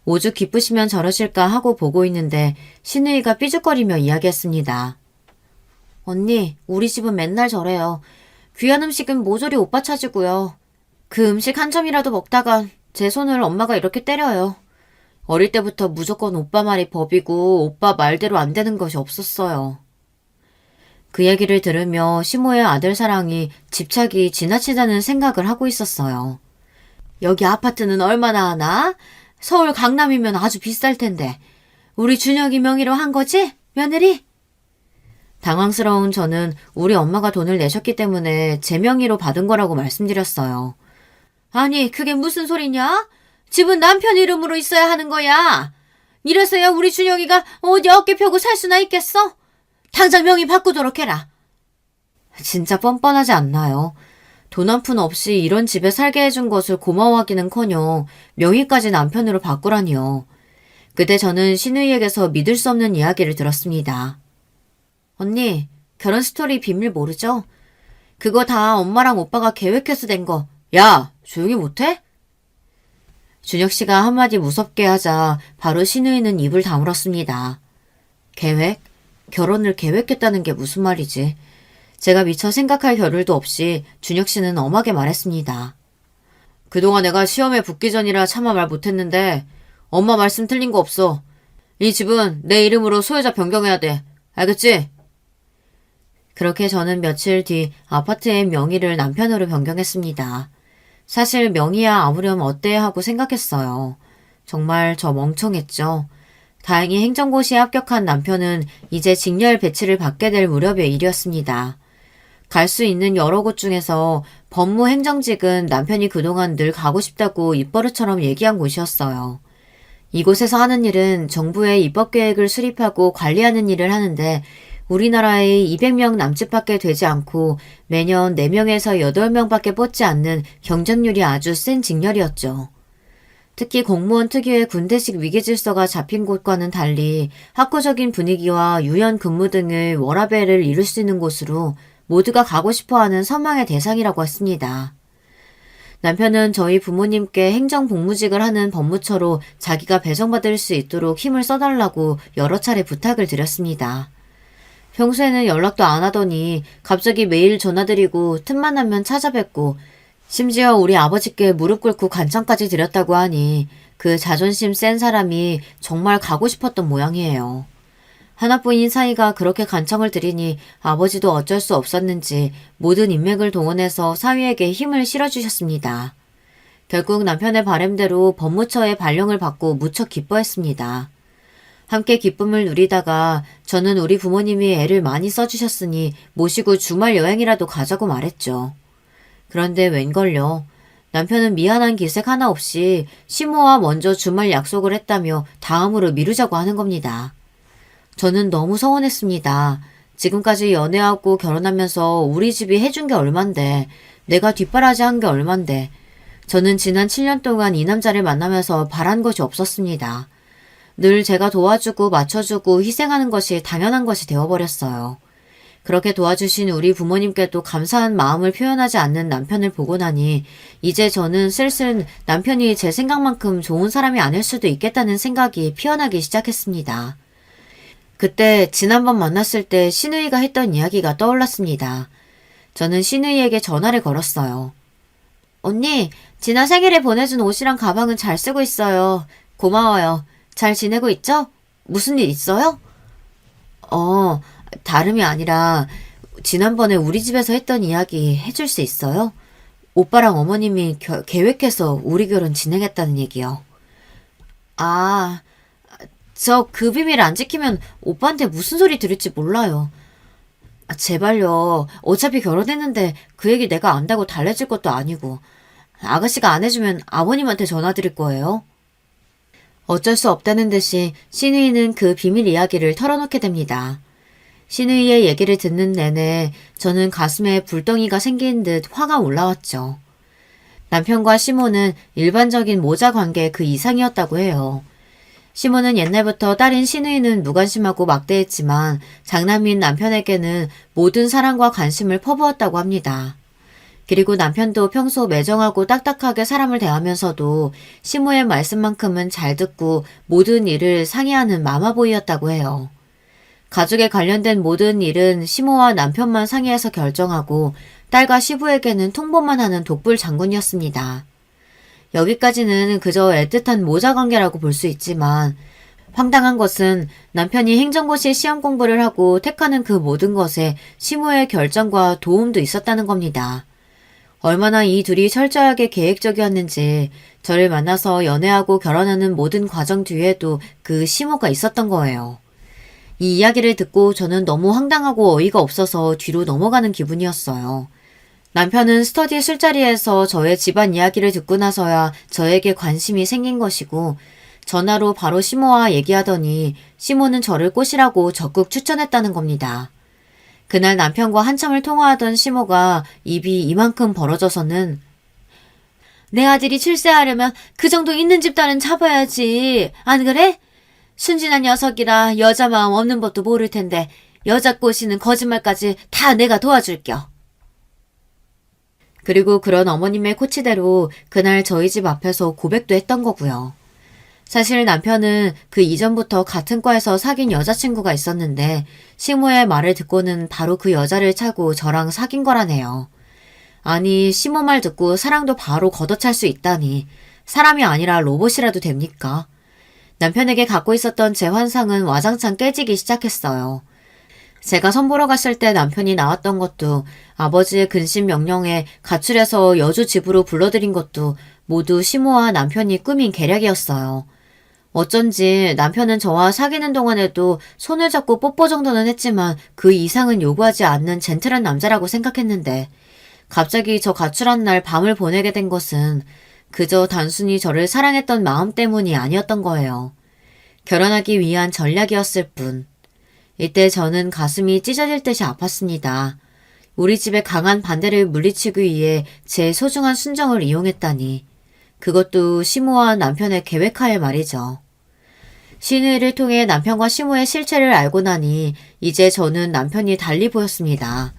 [SPEAKER 1] 오죽 기쁘시면 저러실까 하고 보고 있는데 시누이가 삐죽거리며 이야기했습니다. 언니, 우리 집은 맨날 저래요. 귀한 음식은 모조리 오빠 차지고요. 그 음식 한 점이라도 먹다가 제 손을 엄마가 이렇게 때려요. 어릴 때부터 무조건 오빠 말이 법이고 오빠 말대로 안 되는 것이 없었어요. 그 얘기를 들으며 시모의 아들 사랑이 집착이 지나치다는 생각을 하고 있었어요. 여기 아파트는 얼마나 하나? 서울 강남이면 아주 비쌀 텐데. 우리 준혁이 명의로 한 거지? 며느리? 당황스러운 저는 우리 엄마가 돈을 내셨기 때문에 제 명의로 받은 거라고 말씀드렸어요. 아니, 그게 무슨 소리냐? 집은 남편 이름으로 있어야 하는 거야. 이래서야 우리 준혁이가 어디 어깨 펴고 살 수나 있겠어? 당장 명의 바꾸도록 해라. 진짜 뻔뻔하지 않나요? 돈 한 푼 없이 이런 집에 살게 해준 것을 고마워하기는커녕 명의까지 남편으로 바꾸라니요. 그때 저는 시누이에게서 믿을 수 없는 이야기를 들었습니다. 언니, 결혼 스토리 비밀 모르죠? 그거 다 엄마랑 오빠가 계획해서 된 거. 야, 조용히 못해? 준혁 씨가 한마디 무섭게 하자 바로 시누이는 입을 다물었습니다. 계획? 결혼을 계획했다는 게 무슨 말이지? 제가 미처 생각할 겨를도 없이 준혁 씨는 엄하게 말했습니다. 그동안 내가 시험에 붙기 전이라 차마 말 못했는데 엄마 말씀 틀린 거 없어. 이 집은 내 이름으로 소유자 변경해야 돼. 알겠지? 그렇게 저는 며칠 뒤 아파트의 명의를 남편으로 변경했습니다. 사실 명의야 아무렴 어때 하고 생각했어요. 정말 저 멍청했죠. 다행히 행정고시에 합격한 남편은 이제 직렬 배치를 받게 될 무렵의 일이었습니다. 갈 수 있는 여러 곳 중에서 법무행정직은 남편이 그동안 늘 가고 싶다고 입버릇처럼 얘기한 곳이었어요. 이곳에서 하는 일은 정부의 입법계획을 수립하고 관리하는 일을 하는데 우리나라의 200명 남짓밖에 되지 않고 매년 4명에서 8명밖에 뽑지 않는 경쟁률이 아주 센 직렬이었죠. 특히 공무원 특유의 군대식 위계질서가 잡힌 곳과는 달리 학구적인 분위기와 유연 근무 등의 워라밸을 이룰 수 있는 곳으로 모두가 가고 싶어하는 선망의 대상이라고 했습니다. 남편은 저희 부모님께 행정복무직을 하는 법무처로 자기가 배정받을 수 있도록 힘을 써달라고 여러 차례 부탁을 드렸습니다. 평소에는 연락도 안 하더니 갑자기 매일 전화드리고 틈만 나면 찾아뵙고 심지어 우리 아버지께 무릎 꿇고 간청까지 드렸다고 하니 그 자존심 센 사람이 정말 가고 싶었던 모양이에요. 하나뿐인 사이가 그렇게 간청을 드리니 아버지도 어쩔 수 없었는지 모든 인맥을 동원해서 사위에게 힘을 실어주셨습니다. 결국 남편의 바람대로 법무처의 발령을 받고 무척 기뻐했습니다. 함께 기쁨을 누리다가 저는 우리 부모님이 애를 많이 써주셨으니 모시고 주말 여행이라도 가자고 말했죠. 그런데 웬걸요. 남편은 미안한 기색 하나 없이 시모와 먼저 주말 약속을 했다며 다음으로 미루자고 하는 겁니다. 저는 너무 서운했습니다. 지금까지 연애하고 결혼하면서 우리 집이 해준 게 얼만데, 내가 뒷바라지 한 게 얼만데, 저는 지난 7년 동안 이 남자를 만나면서 바란 것이 없었습니다. 늘 제가 도와주고 맞춰주고 희생하는 것이 당연한 것이 되어버렸어요. 그렇게 도와주신 우리 부모님께도 감사한 마음을 표현하지 않는 남편을 보고 나니 이제 저는 슬슬 남편이 제 생각만큼 좋은 사람이 아닐 수도 있겠다는 생각이 피어나기 시작했습니다. 그때 지난번 만났을 때 시누이가 했던 이야기가 떠올랐습니다. 저는 신우이에게 전화를 걸었어요. 언니, 지난 생일에 보내준 옷이랑 가방은 잘 쓰고 있어요. 고마워요. 잘 지내고 있죠? 무슨 일 있어요? 어, 다름이 아니라 지난번에 우리 집에서 했던 이야기 해줄 수 있어요? 오빠랑 어머님이 계획해서 우리 결혼 진행했다는 얘기요. 아, 저 그 비밀 안 지키면 오빠한테 무슨 소리 들을지 몰라요. 제발요. 어차피 결혼했는데 그 얘기 내가 안다고 달래줄 것도 아니고. 아가씨가 안 해주면 아버님한테 전화드릴 거예요. 어쩔 수 없다는 듯이 신우이는 그 비밀 이야기를 털어놓게 됩니다. 신우이의 얘기를 듣는 내내 저는 가슴에 불덩이가 생긴 듯 화가 올라왔죠. 남편과 시모는 일반적인 모자 관계 그 이상이었다고 해요. 시모는 옛날부터 딸인 신우이는 무관심하고 막대했지만 장남인 남편에게는 모든 사랑과 관심을 퍼부었다고 합니다. 그리고 남편도 평소 매정하고 딱딱하게 사람을 대하면서도 시모의 말씀만큼은 잘 듣고 모든 일을 상의하는 마마보이였다고 해요. 가족에 관련된 모든 일은 시모와 남편만 상의해서 결정하고 딸과 시부에게는 통보만 하는 독불 장군이었습니다. 여기까지는 그저 애틋한 모자 관계라고 볼 수 있지만 황당한 것은 남편이 행정고시 시험 공부를 하고 택하는 그 모든 것에 시모의 결정과 도움도 있었다는 겁니다. 얼마나 이 둘이 철저하게 계획적이었는지 저를 만나서 연애하고 결혼하는 모든 과정 뒤에도 그 시모가 있었던 거예요. 이 이야기를 듣고 저는 너무 황당하고 어이가 없어서 뒤로 넘어가는 기분이었어요. 남편은 스터디 술자리에서 저의 집안 이야기를 듣고 나서야 저에게 관심이 생긴 것이고 전화로 바로 시모와 얘기하더니 시모는 저를 꼬시라고 적극 추천했다는 겁니다. 그날 남편과 한참을 통화하던 시모가 입이 이만큼 벌어져서는 내 아들이 출세하려면 그 정도 있는 집단은 잡아야지. 안 그래? 순진한 녀석이라 여자 마음 없는 것도 모를 텐데 여자 꼬시는 거짓말까지 다 내가 도와줄겨. 그리고 그런 어머님의 코치대로 그날 저희 집 앞에서 고백도 했던 거고요. 사실 남편은 그 이전부터 같은 과에서 사귄 여자친구가 있었는데 시모의 말을 듣고는 바로 그 여자를 차고 저랑 사귄 거라네요. 아니 시모 말 듣고 사랑도 바로 걷어찰 수 있다니 사람이 아니라 로봇이라도 됩니까? 남편에게 갖고 있었던 제 환상은 와장창 깨지기 시작했어요. 제가 선보러 갔을 때 남편이 나왔던 것도 아버지의 근심 명령에 가출해서 여주 집으로 불러들인 것도 모두 시모와 남편이 꾸민 계략이었어요. 어쩐지 남편은 저와 사귀는 동안에도 손을 잡고 뽀뽀 정도는 했지만 그 이상은 요구하지 않는 젠틀한 남자라고 생각했는데 갑자기 저 가출한 날 밤을 보내게 된 것은 그저 단순히 저를 사랑했던 마음 때문이 아니었던 거예요. 결혼하기 위한 전략이었을 뿐. 이때 저는 가슴이 찢어질 듯이 아팠습니다. 우리 집의 강한 반대를 물리치기 위해 제 소중한 순정을 이용했다니. 그것도 시모와 남편의 계획하에 말이죠. 신우이를 통해 남편과 시모의 실체를 알고 나니 이제 저는 남편이 달리 보였습니다.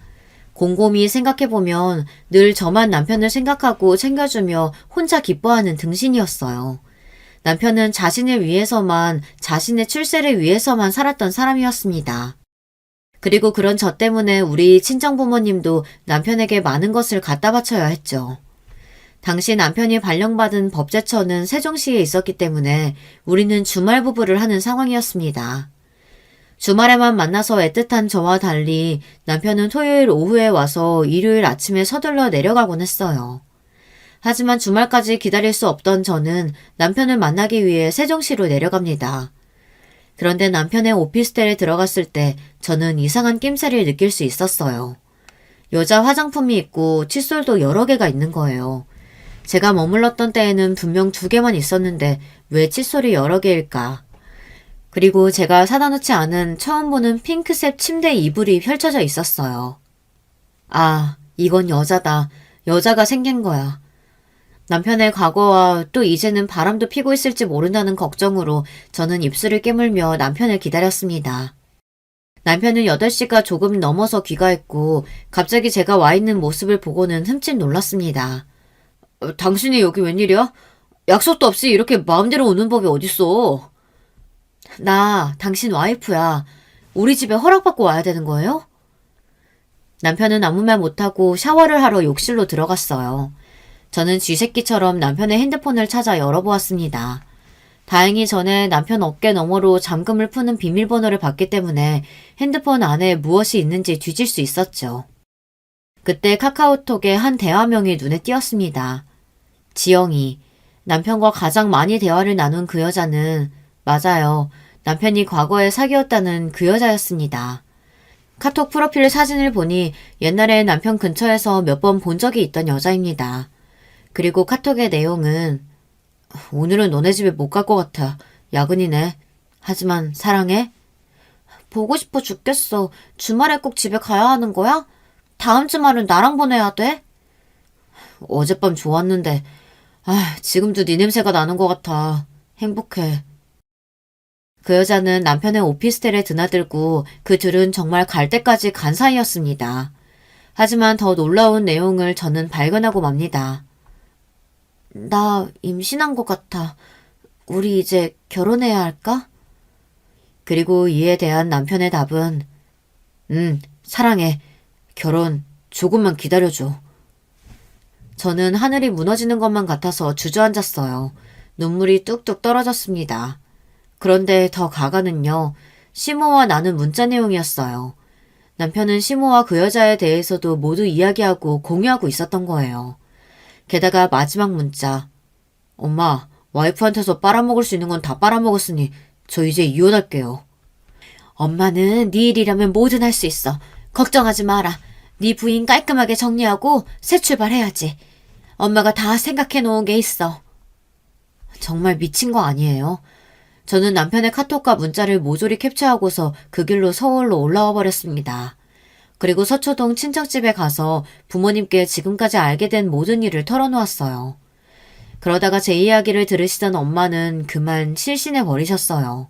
[SPEAKER 1] 곰곰이 생각해보면 늘 저만 남편을 생각하고 챙겨주며 혼자 기뻐하는 등신이었어요. 남편은 자신을 위해서만, 자신의 출세를 위해서만 살았던 사람이었습니다. 그리고 그런 저 때문에 우리 친정부모님도 남편에게 많은 것을 갖다 바쳐야 했죠. 당시 남편이 발령받은 법제처는 세종시에 있었기 때문에 우리는 주말 부부를 하는 상황이었습니다. 주말에만 만나서 애틋한 저와 달리 남편은 토요일 오후에 와서 일요일 아침에 서둘러 내려가곤 했어요. 하지만 주말까지 기다릴 수 없던 저는 남편을 만나기 위해 세종시로 내려갑니다. 그런데 남편의 오피스텔에 들어갔을 때 저는 이상한 낌새를 느낄 수 있었어요. 여자 화장품이 있고 칫솔도 여러 개가 있는 거예요. 제가 머물렀던 때에는 분명 2개만 있었는데 왜 칫솔이 여러 개일까? 그리고 제가 사다 놓지 않은 처음 보는 핑크색 침대 이불이 펼쳐져 있었어요. 아, 이건 여자다. 여자가 생긴 거야. 남편의 과거와 또 이제는 바람도 피고 있을지 모른다는 걱정으로 저는 입술을 깨물며 남편을 기다렸습니다. 남편은 8시가 조금 넘어서 귀가했고 갑자기 제가 와 있는 모습을 보고는 흠칫 놀랐습니다. 당신이 여기 웬일이야? 약속도 없이 이렇게 마음대로 오는 법이 어딨어? 나 당신 와이프야. 우리 집에 허락받고 와야 되는 거예요? 남편은 아무 말 못하고 샤워를 하러 욕실로 들어갔어요. 저는 쥐새끼처럼 남편의 핸드폰을 찾아 열어보았습니다. 다행히 전에 남편 어깨 너머로 잠금을 푸는 비밀번호를 봤기 때문에 핸드폰 안에 무엇이 있는지 뒤질 수 있었죠. 그때 카카오톡에 한 대화명이 눈에 띄었습니다. 지영이. 남편과 가장 많이 대화를 나눈 그 여자는 맞아요. 남편이 과거에 사귀었다는 그 여자였습니다. 카톡 프로필 사진을 보니 옛날에 남편 근처에서 몇 번 본 적이 있던 여자입니다. 그리고 카톡의 내용은 오늘은 너네 집에 못 갈 것 같아. 야근이네. 하지만 사랑해? 보고 싶어 죽겠어. 주말에 꼭 집에 가야 하는 거야? 다음 주말은 나랑 보내야 돼? 어젯밤 좋았는데 지금도 네 냄새가 나는 것 같아. 행복해. 그 여자는 남편의 오피스텔에 드나들고 그 둘은 정말 갈 때까지 간 사이였습니다. 하지만 더 놀라운 내용을 저는 발견하고 맙니다. 나 임신한 것 같아. 우리 이제 결혼해야 할까? 그리고 이에 대한 남편의 답은 사랑해. 결혼 조금만 기다려줘. 저는 하늘이 무너지는 것만 같아서 주저앉았어요. 눈물이 뚝뚝 떨어졌습니다. 그런데 더 가가는요. 시모와 나눈 문자 내용이었어요. 남편은 시모와 그 여자에 대해서도 모두 이야기하고 공유하고 있었던 거예요. 게다가 마지막 문자. 엄마, 와이프한테서 빨아먹을 수 있는 건 다 빨아먹었으니 저 이제 이혼할게요. 엄마는 네 일이라면 뭐든 할 수 있어. 걱정하지 마라. 네 부인 깔끔하게 정리하고 새 출발해야지. 엄마가 다 생각해 놓은 게 있어. 정말 미친 거 아니에요? 저는 남편의 카톡과 문자를 모조리 캡처하고서 그 길로 서울로 올라와 버렸습니다. 그리고 서초동 친척집에 가서 부모님께 지금까지 알게 된 모든 일을 털어놓았어요. 그러다가 제 이야기를 들으시던 엄마는 그만 실신해 버리셨어요.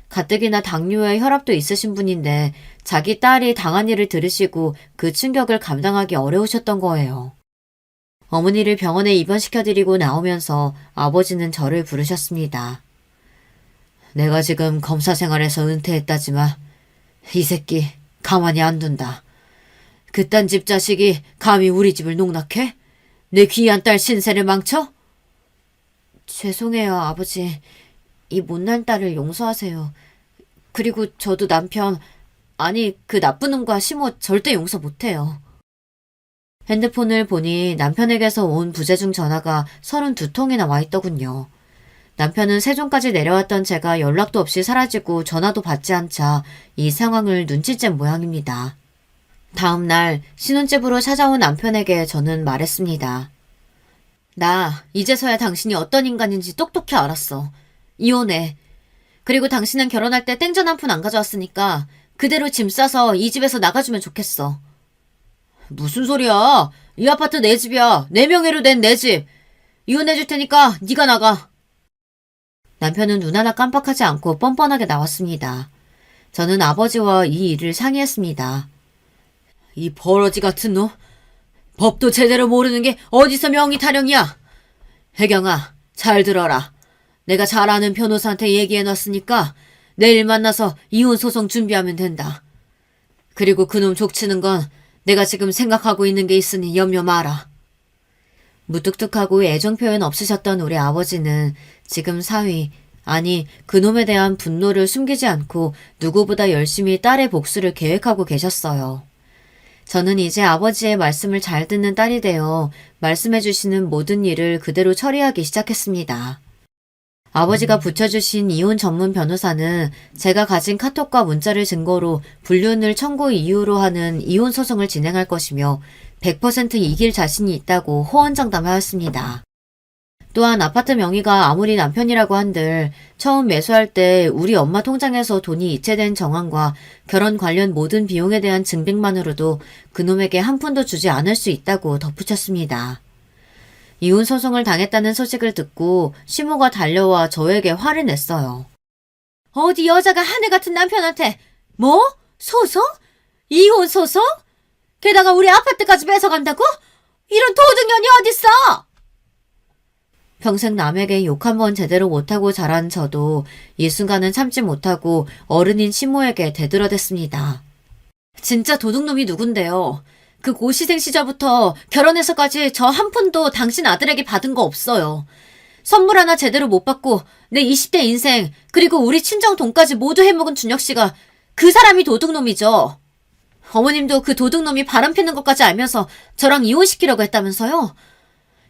[SPEAKER 1] 가뜩이나 당뇨에 혈압도 있으신 분인데 자기 딸이 당한 일을 들으시고 그 충격을 감당하기 어려우셨던 거예요. 어머니를 병원에 입원시켜드리고 나오면서 아버지는 저를 부르셨습니다. 내가 지금 검사 생활에서 은퇴했다지만 이 새끼 가만히 안 둔다. 그딴 집 자식이 감히 우리 집을 농락해? 내 귀한 딸 신세를 망쳐? 죄송해요, 아버지. 이 못난 딸을 용서하세요. 그리고 저도 남편, 아니 그 나쁜 놈과 시모 절대 용서 못해요. 핸드폰을 보니 남편에게서 온 부재중 전화가 32통이나 와 있더군요. 남편은 세종까지 내려왔던 제가 연락도 없이 사라지고 전화도 받지 않자 이 상황을 눈치챈 모양입니다. 다음 날 신혼집으로 찾아온 남편에게 저는 말했습니다. 나 이제서야 당신이 어떤 인간인지 똑똑히 알았어. 이혼해. 그리고 당신은 결혼할 때 땡전 한 푼 안 가져왔으니까 그대로 짐 싸서 이 집에서 나가주면 좋겠어. 무슨 소리야. 이 아파트 내 집이야. 내 명의로 된 내 집. 이혼해줄 테니까 네가 나가. 남편은 눈 하나 깜빡하지 않고 뻔뻔하게 나왔습니다. 저는 아버지와 이 일을 상의했습니다. 이 버러지 같은 놈. 법도 제대로 모르는 게 어디서 명의 타령이야. 혜경아, 잘 들어라. 내가 잘 아는 변호사한테 얘기해놨으니까 내일 만나서 이혼 소송 준비하면 된다. 그리고 그놈 족치는 건 내가 지금 생각하고 있는 게 있으니 염려 마라. 무뚝뚝하고 애정 표현 없으셨던 우리 아버지는 지금 사위, 아니 그놈에 대한 분노를 숨기지 않고 누구보다 열심히 딸의 복수를 계획하고 계셨어요. 저는 이제 아버지의 말씀을 잘 듣는 딸이 되어 말씀해 주시는 모든 일을 그대로 처리하기 시작했습니다. 아버지가 붙여주신 이혼 전문 변호사는 제가 가진 카톡과 문자를 증거로 불륜을 청구 이유로 하는 이혼 소송을 진행할 것이며 100% 이길 자신이 있다고 호언장담하였습니다. 또한 아파트 명의가 아무리 남편이라고 한들 처음 매수할 때 우리 엄마 통장에서 돈이 이체된 정황과 결혼 관련 모든 비용에 대한 증빙만으로도 그놈에게 한 푼도 주지 않을 수 있다고 덧붙였습니다. 이혼 소송을 당했다는 소식을 듣고 시모가 달려와 저에게 화를 냈어요. 어디 여자가 하늘 같은 남편한테 뭐? 소송? 이혼 소송? 게다가 우리 아파트까지 뺏어간다고? 이런 도둑년이 어딨어? 평생 남에게 욕 한 번 제대로 못하고 자란 저도 이 순간은 참지 못하고 어른인 시모에게 대들어댔습니다. 진짜 도둑놈이 누군데요? 그 고시생 시절부터 결혼해서까지 저 한 푼도 당신 아들에게 받은 거 없어요. 선물 하나 제대로 못 받고 내 20대 인생 그리고 우리 친정 돈까지 모두 해먹은 준혁 씨가 그 사람이 도둑놈이죠. 어머님도 그 도둑놈이 바람 피는 것까지 알면서 저랑 이혼시키려고 했다면서요?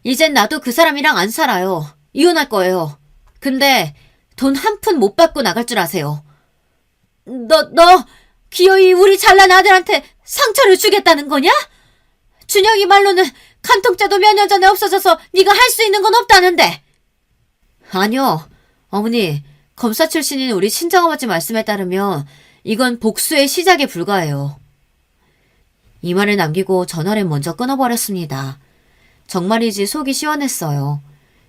[SPEAKER 1] 이젠 나도 그 사람이랑 안 살아요. 이혼할 거예요. 근데 돈 한 푼 못 받고 나갈 줄 아세요. 너 기어이 우리 잘난 아들한테 상처를 주겠다는 거냐? 준혁이 말로는 간통죄도 몇 년 전에 없어져서 네가 할 수 있는 건 없다는데. 아니요. 어머니, 검사 출신인 우리 친정아버지 말씀에 따르면 이건 복수의 시작에 불과해요. 이 말을 남기고 전화를 먼저 끊어버렸습니다. 정말이지 속이 시원했어요.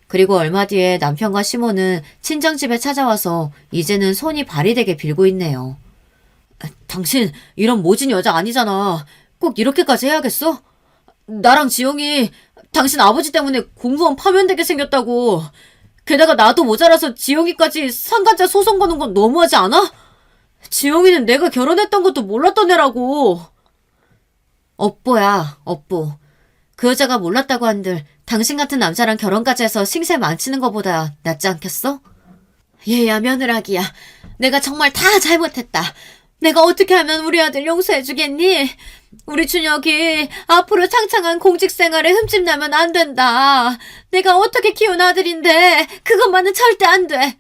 [SPEAKER 1] 그리고 얼마 뒤에 남편과 시모는 친정집에 찾아와서 이제는 손이 발이 되게 빌고 있네요. 당신 이런 모진 여자 아니잖아. 꼭 이렇게까지 해야겠어? 나랑 지영이 당신 아버지 때문에 공무원 파면되게 생겼다고. 게다가 나도 모자라서 지영이까지 상간자 소송 거는 건 너무하지 않아? 지영이는 내가 결혼했던 것도 몰랐던 애라고. 업보야, 업보. 그 여자가 몰랐다고 한들 당신 같은 남자랑 결혼까지 해서 신세 망치는 것보다 낫지 않겠어? 얘야 며느라기야. 내가 정말 다 잘못했다. 내가 어떻게 하면 우리 아들 용서해주겠니? 우리 준혁이 앞으로 창창한 공직생활에 흠집나면 안 된다. 내가 어떻게 키운 아들인데 그것만은 절대 안 돼.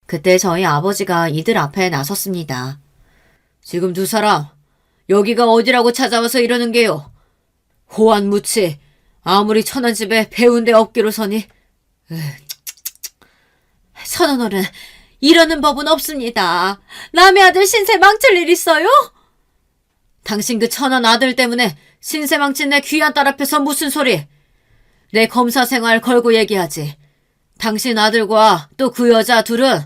[SPEAKER 1] 그때 저희 아버지가 이들 앞에 나섰습니다. 지금 두 사람 여기가 어디라고 찾아와서 이러는 게요. 호환무치 아무리 천한 집에 배운 데 없기로 서니. 선언어른 이러는 법은 없습니다. 남의 아들 신세 망칠 일 있어요? 당신 그 천한 아들 때문에 신세 망친 내 귀한 딸 앞에서 무슨 소리? 내 검사 생활 걸고 얘기하지. 당신 아들과 또 그 여자 둘은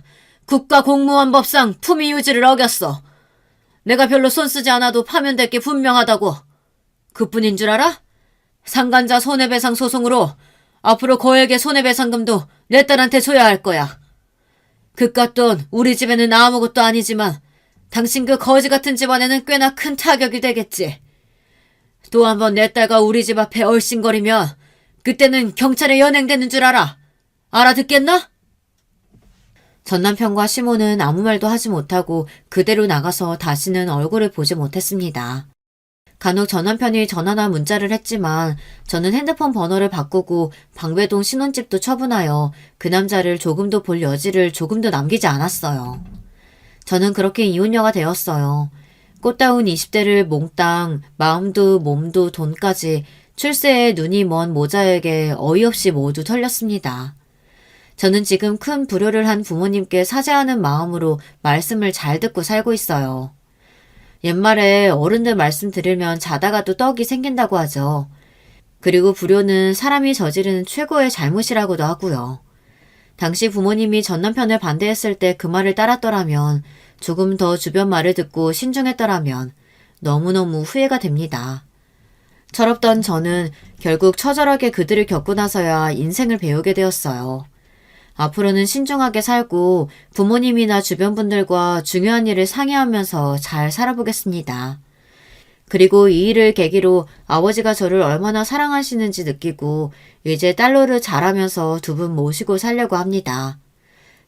[SPEAKER 1] 국가공무원법상 품위 유지를 어겼어. 내가 별로 손 쓰지 않아도 파면될 게 분명하다고. 그뿐인 줄 알아? 상간자 손해배상 소송으로 앞으로 거액의 손해배상금도 내 딸한테 줘야 할 거야. 그깟 돈 우리 집에는 아무것도 아니지만 당신 그 거지 같은 집안에는 꽤나 큰 타격이 되겠지. 또 한 번 내 딸과 우리 집 앞에 얼씬거리면 그때는 경찰에 연행되는 줄 알아. 알아듣겠나? 전 남편과 시모는 아무 말도 하지 못하고 그대로 나가서 다시는 얼굴을 보지 못했습니다. 간혹 전 남편이 전화나 문자를 했지만 저는 핸드폰 번호를 바꾸고 방배동 신혼집도 처분하여 그 남자를 조금도 볼 여지를 조금도 남기지 않았어요. 저는 그렇게 이혼녀가 되었어요. 꽃다운 20대를 몽땅 마음도 몸도 돈까지 출세에 눈이 먼 모자에게 어이없이 모두 털렸습니다. 저는 지금 큰 불효를 한 부모님께 사죄하는 마음으로 말씀을 잘 듣고 살고 있어요. 옛말에 어른들 말씀 들으면 자다가도 떡이 생긴다고 하죠. 그리고 불효는 사람이 저지르는 최고의 잘못이라고도 하고요. 당시 부모님이 전 남편을 반대했을 때 그 말을 따랐더라면, 조금 더 주변 말을 듣고 신중했더라면 너무너무 후회가 됩니다. 철없던 저는 결국 처절하게 그들을 겪고 나서야 인생을 배우게 되었어요. 앞으로는 신중하게 살고 부모님이나 주변 분들과 중요한 일을 상의하면서 잘 살아보겠습니다. 그리고 이 일을 계기로 아버지가 저를 얼마나 사랑하시는지 느끼고 이제 딸로를 잘하면서 두 분 모시고 살려고 합니다.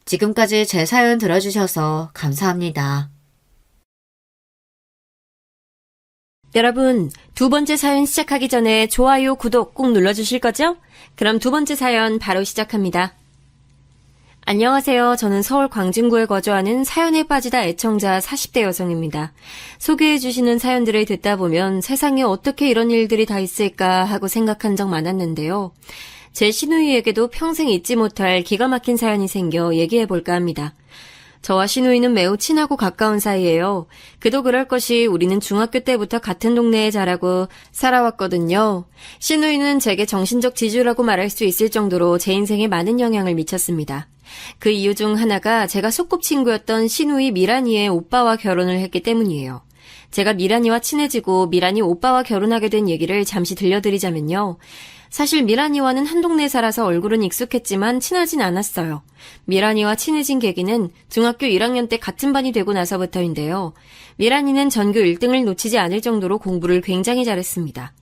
[SPEAKER 1] 지금까지 제 사연 들어주셔서 감사합니다.
[SPEAKER 2] 여러분, 두 번째 사연 시작하기 전에 좋아요, 구독 꼭 눌러주실 거죠? 그럼 두 번째 사연 바로 시작합니다. 안녕하세요. 저는 서울 광진구에 거주하는 사연에 빠지다 애청자 40대 여성입니다. 소개해 주시는 사연들을 듣다 보면 세상에 어떻게 이런 일들이 다 있을까 하고 생각한 적 많았는데요. 제 시누이에게도 평생 잊지 못할 기가 막힌 사연이 생겨 얘기해 볼까 합니다. 저와 시누이는 매우 친하고 가까운 사이예요. 그도 그럴 것이 우리는 중학교 때부터 같은 동네에 자라고 살아왔거든요. 시누이는 제게 정신적 지주라고 말할 수 있을 정도로 제 인생에 많은 영향을 미쳤습니다. 그 이유 중 하나가 제가 소꿉친구였던 시누이 미란이의 오빠와 결혼을 했기 때문이에요. 제가 미란이와 친해지고 미란이 오빠와 결혼하게 된 얘기를 잠시 들려드리자면요. 사실 미란이와는 한 동네에 살아서 얼굴은 익숙했지만 친하진 않았어요. 미란이와 친해진 계기는 중학교 1학년 때 같은 반이 되고 나서부터인데요. 미란이는 전교 1등을 놓치지 않을 정도로 공부를 굉장히 잘했습니다.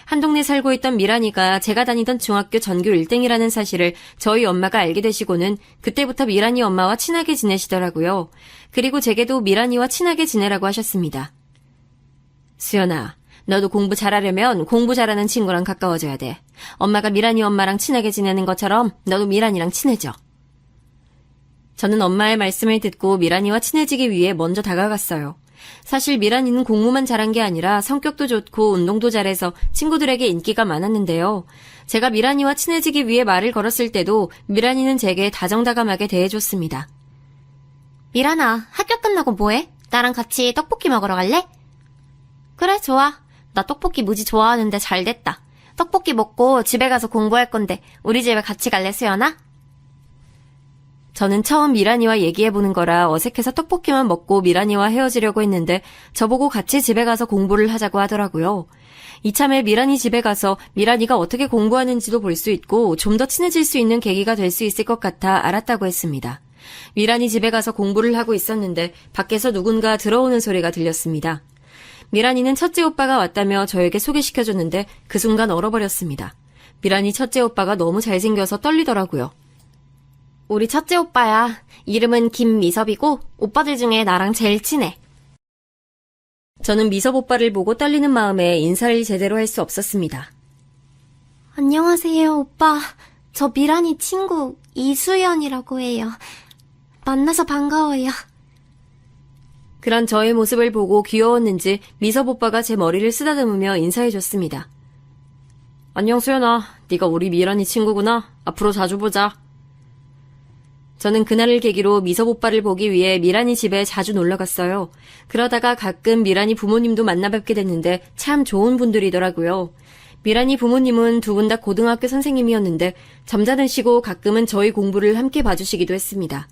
[SPEAKER 2] 한 동네 살고 있던 미란이가 제가 다니던 중학교 전교 1등이라는 사실을 저희 엄마가 알게 되시고는 그때부터 미란이 엄마와 친하게 지내시더라고요. 그리고 제게도 미란이와 친하게 지내라고 하셨습니다. 수연아, 너도 공부 잘하려면 공부 잘하는 친구랑 가까워져야 돼. 엄마가 미란이 엄마랑 친하게 지내는 것처럼 너도 미란이랑 친해져. 저는 엄마의 말씀을 듣고 미란이와 친해지기 위해 먼저 다가갔어요. 사실 미란이는 공부만 잘한 게 아니라 성격도 좋고 운동도 잘해서 친구들에게 인기가 많았는데요. 제가 미란이와 친해지기 위해 말을 걸었을 때도 미란이는 제게 다정다감하게 대해줬습니다.
[SPEAKER 3] 미란아, 학교 끝나고 뭐해? 나랑 같이 떡볶이 먹으러 갈래? 그래, 좋아. 나 떡볶이 무지 좋아하는데 잘 됐다. 떡볶이 먹고 집에 가서 공부할 건데 우리 집에 같이 갈래, 수연아?
[SPEAKER 2] 저는 처음 미란이와 얘기해보는 거라 어색해서 떡볶이만 먹고 미란이와 헤어지려고 했는데 저보고 같이 집에 가서 공부를 하자고 하더라고요. 이참에 미란이 집에 가서 미란이가 어떻게 공부하는지도 볼 수 있고 좀 더 친해질 수 있는 계기가 될 수 있을 것 같아 알았다고 했습니다. 미란이 집에 가서 공부를 하고 있었는데 밖에서 누군가 들어오는 소리가 들렸습니다. 미란이는 첫째 오빠가 왔다며 저에게 소개시켜줬는데 그 순간 얼어버렸습니다. 미란이 첫째 오빠가 너무 잘생겨서 떨리더라고요.
[SPEAKER 3] 우리 첫째 오빠야. 이름은 김미섭이고 오빠들 중에 나랑 제일 친해.
[SPEAKER 2] 저는 미섭 오빠를 보고 떨리는 마음에 인사를 제대로 할 수 없었습니다.
[SPEAKER 3] 안녕하세요, 오빠. 저 미란이 친구 이수연이라고 해요. 만나서 반가워요.
[SPEAKER 2] 그런 저의 모습을 보고 귀여웠는지 미섭 오빠가 제 머리를 쓰다듬으며 인사해줬습니다. 안녕 수연아, 네가 우리 미란이 친구구나. 앞으로 자주 보자. 저는 그날을 계기로 미섭 오빠를 보기 위해 미란이 집에 자주 놀러갔어요. 그러다가 가끔 미란이 부모님도 만나뵙게 됐는데 참 좋은 분들이더라고요. 미란이 부모님은 두 분 다 고등학교 선생님이었는데 점잖으시고 가끔은 저희 공부를 함께 봐주시기도 했습니다.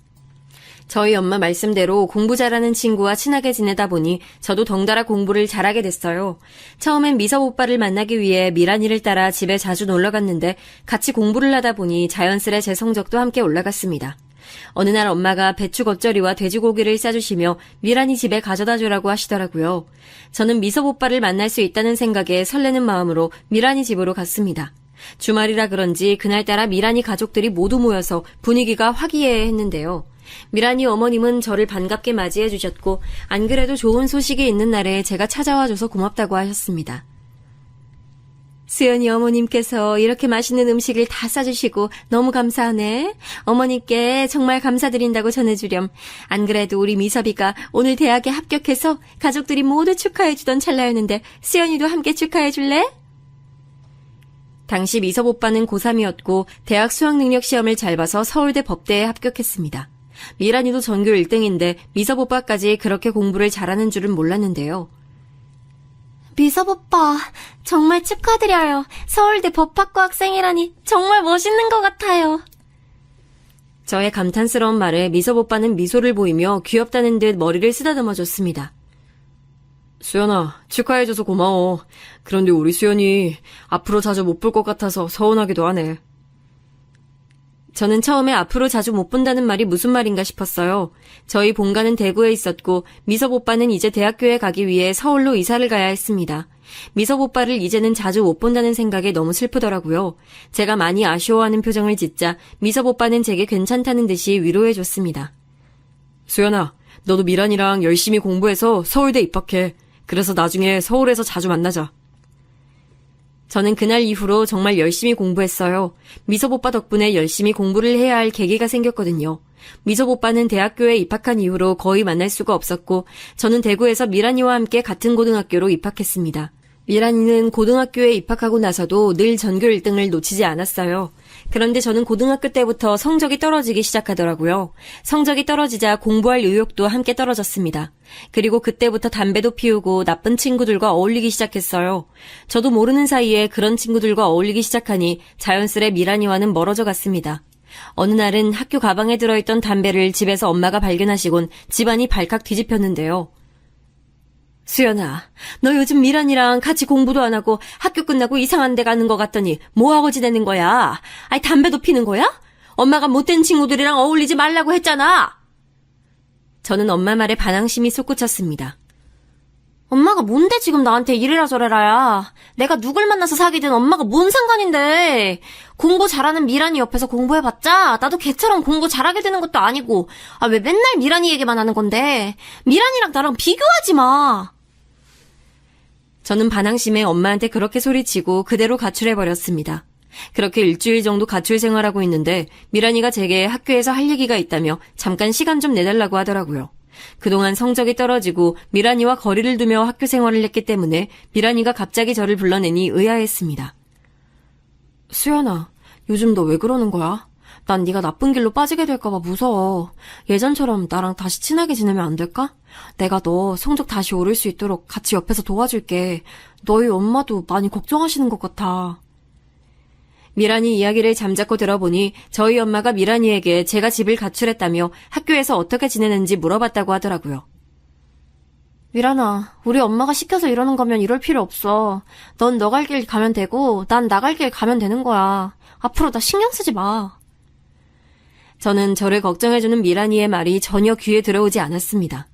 [SPEAKER 2] 저희 엄마 말씀대로 공부 잘하는 친구와 친하게 지내다 보니 저도 덩달아 공부를 잘하게 됐어요. 처음엔 미섭 오빠를 만나기 위해 미란이를 따라 집에 자주 놀러갔는데 같이 공부를 하다 보니 자연스레 제 성적도 함께 올라갔습니다. 어느 날 엄마가 배추 겉절이와 돼지고기를 싸주시며 미란이 집에 가져다 주라고 하시더라고요. 저는 미섭 오빠를 만날 수 있다는 생각에 설레는 마음으로 미란이 집으로 갔습니다. 주말이라 그런지 그날따라 미란이 가족들이 모두 모여서 분위기가 화기애애했는데요. 미란이 어머님은 저를 반갑게 맞이해 주셨고 안 그래도 좋은 소식이 있는 날에 제가 찾아와줘서 고맙다고 하셨습니다. 수연이 어머님께서 이렇게 맛있는 음식을 다 싸주시고 너무 감사하네. 어머님께 정말 감사드린다고 전해주렴. 안 그래도 우리 미섭이가 오늘 대학에 합격해서 가족들이 모두 축하해주던 찰나였는데 수연이도 함께 축하해줄래? 당시 미섭 오빠는 고3이었고 대학 수학능력 시험을 잘 봐서 서울대 법대에 합격했습니다. 미란이도 전교 1등인데 미섭 오빠까지 그렇게 공부를 잘하는 줄은 몰랐는데요.
[SPEAKER 3] 미섭 오빠, 정말 축하드려요. 서울대 법학과 학생이라니 정말 멋있는 것 같아요.
[SPEAKER 2] 저의 감탄스러운 말에 미섭 오빠는 미소를 보이며 귀엽다는 듯 머리를 쓰다듬어줬습니다. 수연아, 축하해줘서 고마워. 그런데 우리 수연이 앞으로 자주 못 볼 것 같아서 서운하기도 하네. 저는 처음에 앞으로 자주 못 본다는 말이 무슨 말인가 싶었어요. 저희 본가는 대구에 있었고 미섭 오빠는 이제 대학교에 가기 위해 서울로 이사를 가야 했습니다. 미섭 오빠를 이제는 자주 못 본다는 생각에 너무 슬프더라고요. 제가 많이 아쉬워하는 표정을 짓자 미섭 오빠는 제게 괜찮다는 듯이 위로해줬습니다. 수연아, 너도 미란이랑 열심히 공부해서 서울대 입학해. 그래서 나중에 서울에서 자주 만나자. 저는 그날 이후로 정말 열심히 공부했어요. 미섭 오빠 덕분에 열심히 공부를 해야 할 계기가 생겼거든요. 미섭 오빠는 대학교에 입학한 이후로 거의 만날 수가 없었고 저는 대구에서 미란이와 함께 같은 고등학교로 입학했습니다. 미란이는 고등학교에 입학하고 나서도 늘 전교 1등을 놓치지 않았어요. 그런데 저는 고등학교 때부터 성적이 떨어지기 시작하더라고요. 성적이 떨어지자 공부할 의욕도 함께 떨어졌습니다. 그리고 그때부터 담배도 피우고 나쁜 친구들과 어울리기 시작했어요. 저도 모르는 사이에 그런 친구들과 어울리기 시작하니 자연스레 미란이와는 멀어져 갔습니다. 어느 날은 학교 가방에 들어있던 담배를 집에서 엄마가 발견하시곤 집안이 발칵 뒤집혔는데요. 수연아, 너 요즘 미란이랑 같이 공부도 안 하고 학교 끝나고 이상한 데 가는 것 같더니 뭐하고 지내는 거야? 아니, 담배도 피는 거야? 엄마가 못된 친구들이랑 어울리지 말라고 했잖아. 저는 엄마 말에 반항심이 솟구쳤습니다.
[SPEAKER 3] 엄마가 뭔데 지금 나한테 이래라 저래라야. 내가 누굴 만나서 사귀든 엄마가 뭔 상관인데. 공부 잘하는 미란이 옆에서 공부해봤자 나도 걔처럼 공부 잘하게 되는 것도 아니고. 아, 왜 맨날 미란이 얘기만 하는 건데. 미란이랑 나랑 비교하지 마.
[SPEAKER 2] 저는 반항심에 엄마한테 그렇게 소리치고 그대로 가출해버렸습니다. 그렇게 일주일 정도 가출 생활하고 있는데 미란이가 제게 학교에서 할 얘기가 있다며 잠깐 시간 좀 내달라고 하더라고요. 그동안 성적이 떨어지고 미란이와 거리를 두며 학교 생활을 했기 때문에 미란이가 갑자기 저를 불러내니 의아했습니다. 수연아, 요즘 너 왜 그러는 거야? 난 네가 나쁜 길로 빠지게 될까봐 무서워. 예전처럼 나랑 다시 친하게 지내면 안 될까? 내가 너 성적 다시 오를 수 있도록 같이 옆에서 도와줄게. 너희 엄마도 많이 걱정하시는 것 같아. 미란이 이야기를 잠자코 들어보니 저희 엄마가 미란이에게 제가 집을 가출했다며 학교에서 어떻게 지내는지 물어봤다고 하더라고요.
[SPEAKER 3] 미란아, 우리 엄마가 시켜서 이러는 거면 이럴 필요 없어. 넌 너 갈 길 가면 되고 난 나 갈 길 가면 되는 거야. 앞으로 나 신경 쓰지 마.
[SPEAKER 2] 저는 저를 걱정해주는 미란이의 말이 전혀 귀에 들어오지 않았습니다.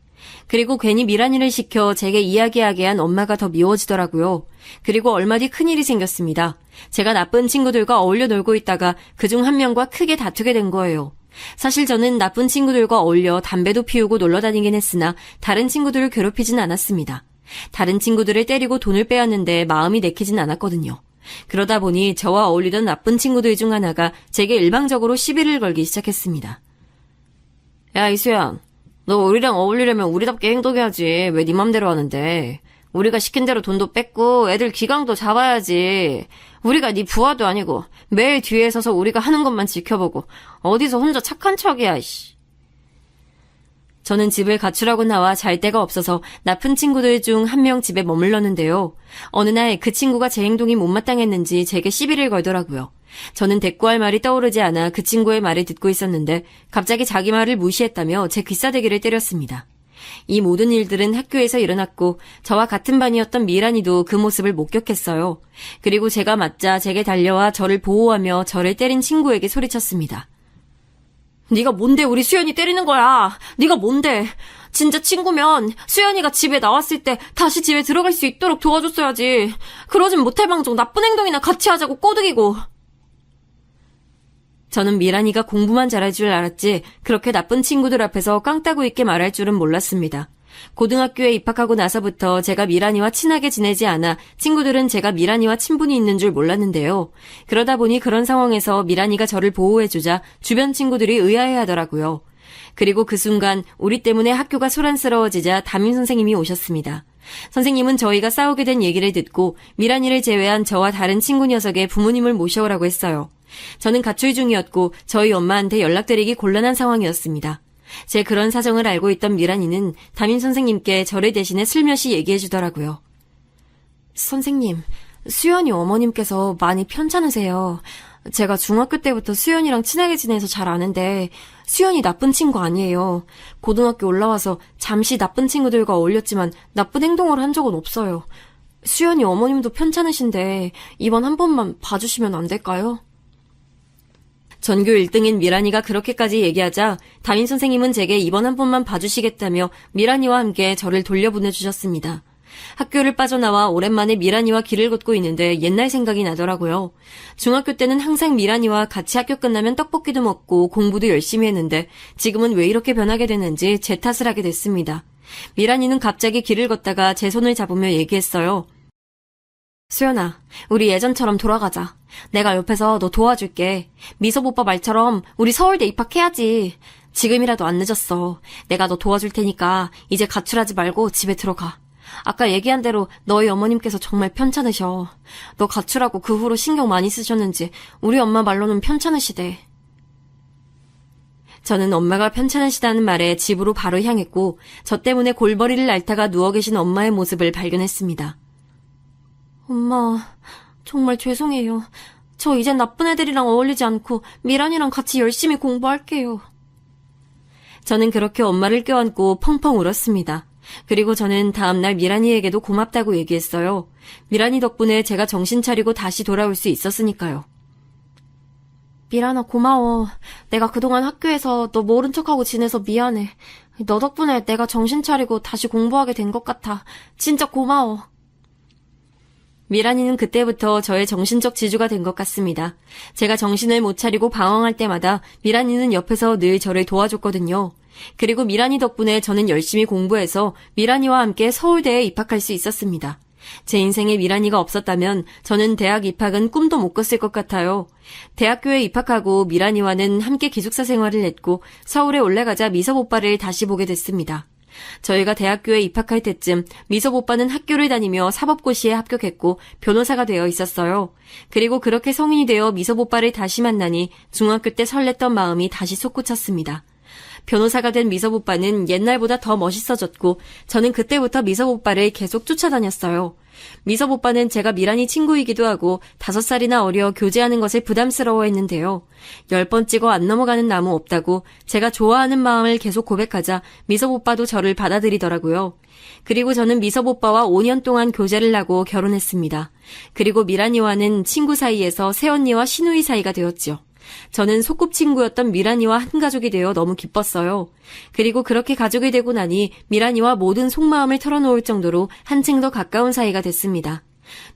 [SPEAKER 2] 그리고 괜히 미란이를 시켜 제게 이야기하게 한 엄마가 더 미워지더라고요. 그리고 얼마 뒤 큰일이 생겼습니다. 제가 나쁜 친구들과 어울려 놀고 있다가 그중 한 명과 크게 다투게 된 거예요. 사실 저는 나쁜 친구들과 어울려 담배도 피우고 놀러 다니긴 했으나 다른 친구들을 괴롭히진 않았습니다. 다른 친구들을 때리고 돈을 빼앗는데 마음이 내키진 않았거든요. 그러다 보니 저와 어울리던 나쁜 친구들 중 하나가 제게 일방적으로 시비를 걸기 시작했습니다. 야, 이수연. 너 우리랑 어울리려면 우리답게 행동해야지. 왜 네 맘대로 하는데. 우리가 시킨 대로 돈도 뺏고 애들 기강도 잡아야지. 우리가 네 부하도 아니고 매일 뒤에 서서 우리가 하는 것만 지켜보고 어디서 혼자 착한 척이야. 씨. 저는 집을 가출하고 나와 잘 데가 없어서 나쁜 친구들 중 한 명 집에 머물렀는데요. 어느 날 그 친구가 제 행동이 못마땅했는지 제게 시비를 걸더라고요. 저는 대꾸할 말이 떠오르지 않아 그 친구의 말을 듣고 있었는데 갑자기 자기 말을 무시했다며 제 귀싸대기를 때렸습니다. 이 모든 일들은 학교에서 일어났고 저와 같은 반이었던 미란이도 그 모습을 목격했어요. 그리고 제가 맞자 제게 달려와 저를 보호하며 저를 때린 친구에게 소리쳤습니다. 네가 뭔데 우리 수연이 때리는 거야? 네가 뭔데? 진짜 친구면 수연이가 집에 나왔을 때 다시 집에 들어갈 수 있도록 도와줬어야지. 그러진 못할 망정 나쁜 행동이나 같이 하자고 꼬드기고. 저는 미란이가 공부만 잘할 줄 알았지 그렇게 나쁜 친구들 앞에서 깡따구 있게 말할 줄은 몰랐습니다. 고등학교에 입학하고 나서부터 제가 미란이와 친하게 지내지 않아 친구들은 제가 미란이와 친분이 있는 줄 몰랐는데요. 그러다 보니 그런 상황에서 미란이가 저를 보호해주자 주변 친구들이 의아해하더라고요. 그리고 그 순간 우리 때문에 학교가 소란스러워지자 담임 선생님이 오셨습니다. 선생님은 저희가 싸우게 된 얘기를 듣고 미란이를 제외한 저와 다른 친구 녀석의 부모님을 모셔오라고 했어요. 저는 가출 중이었고 저희 엄마한테 연락드리기 곤란한 상황이었습니다. 제 그런 사정을 알고 있던 미란이는 담임 선생님께 저를 대신해 슬며시 얘기해 주더라고요. 선생님, 수연이 어머님께서 많이 편찮으세요. 제가 중학교 때부터 수연이랑 친하게 지내서 잘 아는데 수연이 나쁜 친구 아니에요. 고등학교 올라와서 잠시 나쁜 친구들과 어울렸지만 나쁜 행동을 한 적은 없어요. 수연이 어머님도 편찮으신데 이번 한 번만 봐주시면 안 될까요? 전교 1등인 미란이가 그렇게까지 얘기하자 담임 선생님은 제게 이번 한 번만 봐주시겠다며 미란이와 함께 저를 돌려보내주셨습니다. 학교를 빠져나와 오랜만에 미란이와 길을 걷고 있는데 옛날 생각이 나더라고요. 중학교 때는 항상 미란이와 같이 학교 끝나면 떡볶이도 먹고 공부도 열심히 했는데 지금은 왜 이렇게 변하게 됐는지 제 탓을 하게 됐습니다. 미란이는 갑자기 길을 걷다가 제 손을 잡으며 얘기했어요. 수연아, 우리 예전처럼 돌아가자. 내가 옆에서 너 도와줄게. 미섭 오빠 말처럼 우리 서울대 입학해야지. 지금이라도 안 늦었어. 내가 너 도와줄 테니까 이제 가출하지 말고 집에 들어가. 아까 얘기한 대로 너희 어머님께서 정말 편찮으셔. 너 가출하고 그 후로 신경 많이 쓰셨는지 우리 엄마 말로는 편찮으시대. 저는 엄마가 편찮으시다는 말에 집으로 바로 향했고 저 때문에 골머리를 앓다가 누워 계신 엄마의 모습을 발견했습니다. 엄마, 정말 죄송해요. 저 이젠 나쁜 애들이랑 어울리지 않고 미란이랑 같이 열심히 공부할게요. 저는 그렇게 엄마를 껴안고 펑펑 울었습니다. 그리고 저는 다음날 미란이에게도 고맙다고 얘기했어요. 미란이 덕분에 제가 정신 차리고 다시 돌아올 수 있었으니까요.
[SPEAKER 3] 미란아, 고마워. 내가 그동안 학교에서 너 모른 척하고 지내서 미안해. 너 덕분에 내가 정신 차리고 다시 공부하게 된 것 같아. 진짜 고마워.
[SPEAKER 2] 미란이는 그때부터 저의 정신적 지주가 된 것 같습니다. 제가 정신을 못 차리고 방황할 때마다 미란이는 옆에서 늘 저를 도와줬거든요. 그리고 미란이 덕분에 저는 열심히 공부해서 미란이와 함께 서울대에 입학할 수 있었습니다. 제 인생에 미란이가 없었다면 저는 대학 입학은 꿈도 못 꿨을 것 같아요. 대학교에 입학하고 미란이와는 함께 기숙사 생활을 했고 서울에 올라가자 미섭 오빠를 다시 보게 됐습니다. 저희가 대학교에 입학할 때쯤 미섭 오빠는 학교를 다니며 사법고시에 합격했고 변호사가 되어 있었어요. 그리고 그렇게 성인이 되어 미섭 오빠를 다시 만나니 중학교 때 설렜던 마음이 다시 솟구쳤습니다. 변호사가 된 미섭 오빠는 옛날보다 더 멋있어졌고 저는 그때부터 미섭 오빠를 계속 쫓아다녔어요. 미섭 오빠는 제가 미란이 친구이기도 하고 5살이나 어려 교제하는 것을 부담스러워했는데요. 10번 찍어 안 넘어가는 나무 없다고 제가 좋아하는 마음을 계속 고백하자 미섭 오빠도 저를 받아들이더라고요. 그리고 저는 미섭 오빠와 5년 동안 교제를 하고 결혼했습니다. 그리고 미란이와는 친구 사이에서 새언니와 시누이 사이가 되었죠. 저는 소꿉친구였던 미란이와 한 가족이 되어 너무 기뻤어요. 그리고 그렇게 가족이 되고 나니 미란이와 모든 속마음을 털어놓을 정도로 한층 더 가까운 사이가 됐습니다.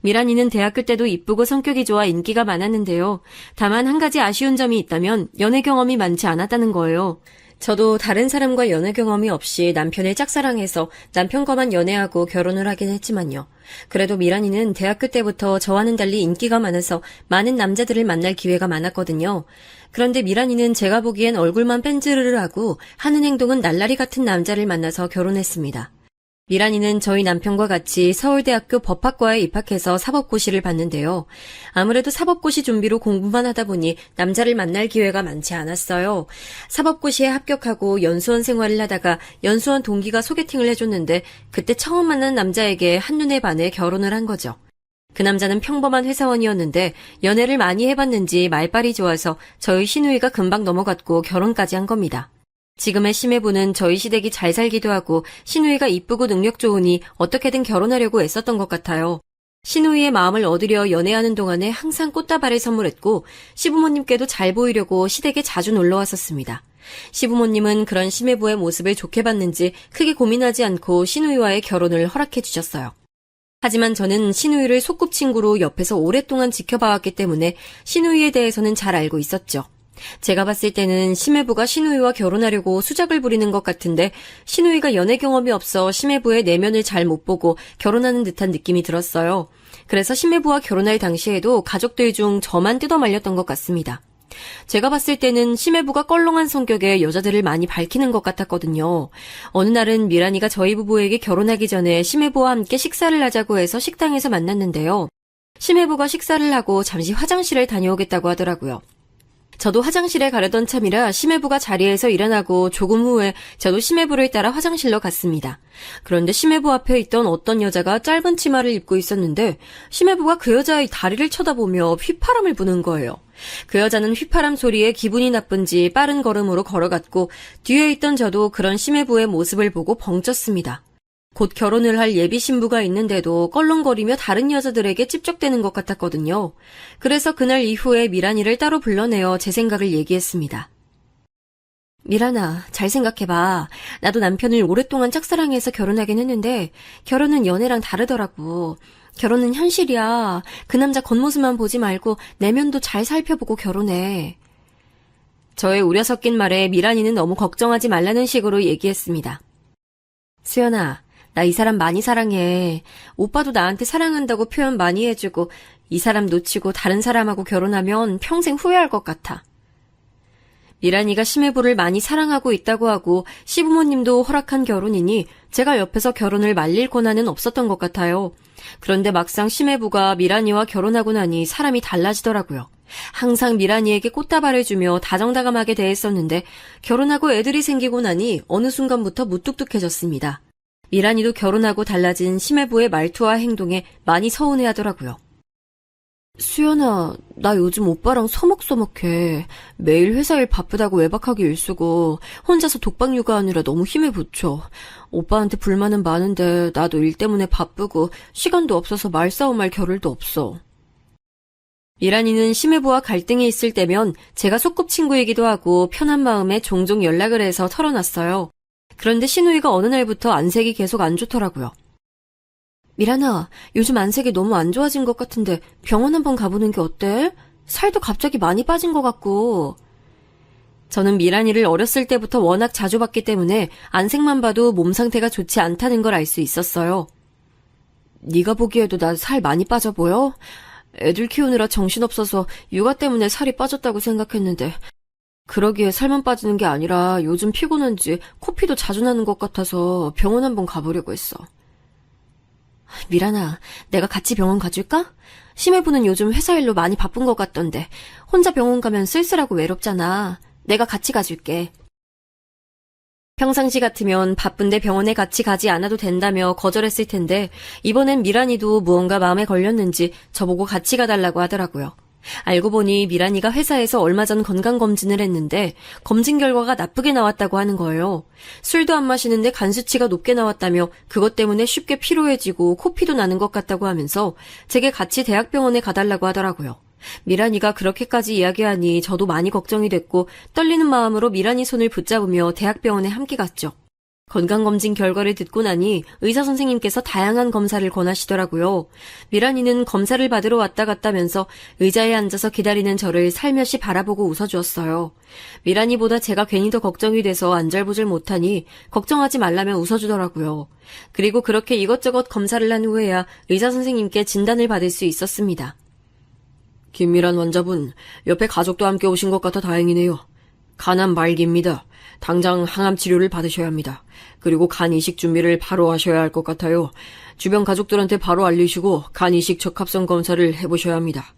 [SPEAKER 2] 미란이는 대학교 때도 이쁘고 성격이 좋아 인기가 많았는데요. 다만 한 가지 아쉬운 점이 있다면 연애 경험이 많지 않았다는 거예요. 저도 다른 사람과 연애 경험이 없이 남편을 짝사랑해서 남편과만 연애하고 결혼을 하긴 했지만요. 그래도 미란이는 대학교 때부터 저와는 달리 인기가 많아서 많은 남자들을 만날 기회가 많았거든요. 그런데 미란이는 제가 보기엔 얼굴만 뺀질을 하고 하는 행동은 날라리 같은 남자를 만나서 결혼했습니다. 미란이는 저희 남편과 같이 서울대학교 법학과에 입학해서 사법고시를 봤는데요. 아무래도 사법고시 준비로 공부만 하다 보니 남자를 만날 기회가 많지 않았어요. 사법고시에 합격하고 연수원 생활을 하다가 연수원 동기가 소개팅을 해줬는데 그때 처음 만난 남자에게 한눈에 반해 결혼을 한 거죠. 그 남자는 평범한 회사원이었는데 연애를 많이 해봤는지 말빨이 좋아서 저희 시누이가 금방 넘어갔고 결혼까지 한 겁니다. 지금의 심해부는 저희 시댁이 잘 살기도 하고 시누이가 이쁘고 능력 좋으니 어떻게든 결혼하려고 애썼던 것 같아요. 시누이의 마음을 얻으려 연애하는 동안에 항상 꽃다발을 선물했고 시부모님께도 잘 보이려고 시댁에 자주 놀러왔었습니다. 시부모님은 그런 심해부의 모습을 좋게 봤는지 크게 고민하지 않고 시누이와의 결혼을 허락해 주셨어요. 하지만 저는 시누이를 소꿉친구로 옆에서 오랫동안 지켜봐왔기 때문에 시누이에 대해서는 잘 알고 있었죠. 제가 봤을 때는 심해부가 시누이와 결혼하려고 수작을 부리는 것 같은데 시누이가 연애 경험이 없어 심해부의 내면을 잘 못 보고 결혼하는 듯한 느낌이 들었어요. 그래서 심해부와 결혼할 당시에도 가족들 중 저만 뜯어말렸던 것 같습니다. 제가 봤을 때는 심해부가 껄렁한 성격의 여자들을 많이 밝히는 것 같았거든요. 어느 날은 미란이가 저희 부부에게 결혼하기 전에 심해부와 함께 식사를 하자고 해서 식당에서 만났는데요. 심해부가 식사를 하고 잠시 화장실을 다녀오겠다고 하더라고요. 저도 화장실에 가려던 참이라 심해부가 자리에서 일어나고 조금 후에 저도 심해부를 따라 화장실로 갔습니다. 그런데 심해부 앞에 있던 어떤 여자가 짧은 치마를 입고 있었는데 심해부가 그 여자의 다리를 쳐다보며 휘파람을 부는 거예요. 그 여자는 휘파람 소리에 기분이 나쁜지 빠른 걸음으로 걸어갔고 뒤에 있던 저도 그런 심해부의 모습을 보고 벙쪘습니다. 곧 결혼을 할 예비 신부가 있는데도 껄렁거리며 다른 여자들에게 찝적대는 것 같았거든요. 그래서 그날 이후에 미란이를 따로 불러내어 제 생각을 얘기했습니다. 미란아, 잘 생각해봐. 나도 남편을 오랫동안 짝사랑해서 결혼하긴 했는데 결혼은 연애랑 다르더라고. 결혼은 현실이야. 그 남자 겉모습만 보지 말고 내면도 잘 살펴보고 결혼해. 저의 우려 섞인 말에 미란이는 너무 걱정하지 말라는 식으로 얘기했습니다. 수연아, 나 이 사람 많이 사랑해. 오빠도 나한테 사랑한다고 표현 많이 해주고 이 사람 놓치고 다른 사람하고 결혼하면 평생 후회할 것 같아. 미란이가 심해부를 많이 사랑하고 있다고 하고 시부모님도 허락한 결혼이니 제가 옆에서 결혼을 말릴 권한은 없었던 것 같아요. 그런데 막상 심해부가 미란이와 결혼하고 나니 사람이 달라지더라고요. 항상 미란이에게 꽃다발을 주며 다정다감하게 대했었는데 결혼하고 애들이 생기고 나니 어느 순간부터 무뚝뚝해졌습니다. 미란이도 결혼하고 달라진 심해부의 말투와 행동에 많이 서운해하더라고요. 수연아, 나 요즘 오빠랑 서먹서먹해. 매일 회사 일 바쁘다고 외박하기 일쑤고 혼자서 독박 육아하느라 너무 힘에 부쳐. 오빠한테 불만은 많은데 나도 일 때문에 바쁘고 시간도 없어서 말싸움할 겨를도 없어. 미란이는 심해부와 갈등이 있을 때면 제가 소꿉친구이기도 하고 편한 마음에 종종 연락을 해서 털어놨어요. 그런데 신우이가 어느 날부터 안색이 계속 안 좋더라고요. 미란아, 요즘 안색이 너무 안 좋아진 것 같은데 병원 한번 가보는 게 어때? 살도 갑자기 많이 빠진 것 같고. 저는 미란이를 어렸을 때부터 워낙 자주 봤기 때문에 안색만 봐도 몸 상태가 좋지 않다는 걸 알 수 있었어요. 네가 보기에도 나 살 많이 빠져 보여? 애들 키우느라 정신없어서 육아 때문에 살이 빠졌다고 생각했는데 그러기에 살만 빠지는 게 아니라 요즘 피곤한지 코피도 자주 나는 것 같아서 병원 한번 가보려고 했어. 미란아, 내가 같이 병원 가줄까? 심해부는 요즘 회사 일로 많이 바쁜 것 같던데 혼자 병원 가면 쓸쓸하고 외롭잖아. 내가 같이 가줄게. 평상시 같으면 바쁜데 병원에 같이 가지 않아도 된다며 거절했을 텐데 이번엔 미란이도 무언가 마음에 걸렸는지 저보고 같이 가달라고 하더라고요. 알고 보니 미란이가 회사에서 얼마 전 건강검진을 했는데 검진 결과가 나쁘게 나왔다고 하는 거예요. 술도 안 마시는데 간 수치가 높게 나왔다며 그것 때문에 쉽게 피로해지고 코피도 나는 것 같다고 하면서 제게 같이 대학병원에 가달라고 하더라고요. 미란이가 그렇게까지 이야기하니 저도 많이 걱정이 됐고 떨리는 마음으로 미란이 손을 붙잡으며 대학병원에 함께 갔죠. 건강검진 결과를 듣고 나니 의사 선생님께서 다양한 검사를 권하시더라고요. 미란이는 검사를 받으러 왔다 갔다면서 의자에 앉아서 기다리는 저를 살며시 바라보고 웃어주었어요. 미란이보다 제가 괜히 더 걱정이 돼서 안절부절 못하니 걱정하지 말라며 웃어주더라고요. 그리고 그렇게 이것저것 검사를 한 후에야 의사 선생님께 진단을 받을 수 있었습니다. 김미란 환자분, 옆에 가족도 함께 오신 것 같아 다행이네요. 간암 말기입니다. 당장 항암 치료를 받으셔야 합니다. 그리고 간 이식 준비를 바로 하셔야 할 것 같아요. 주변 가족들한테 바로 알리시고 간 이식 적합성 검사를 해보셔야 합니다.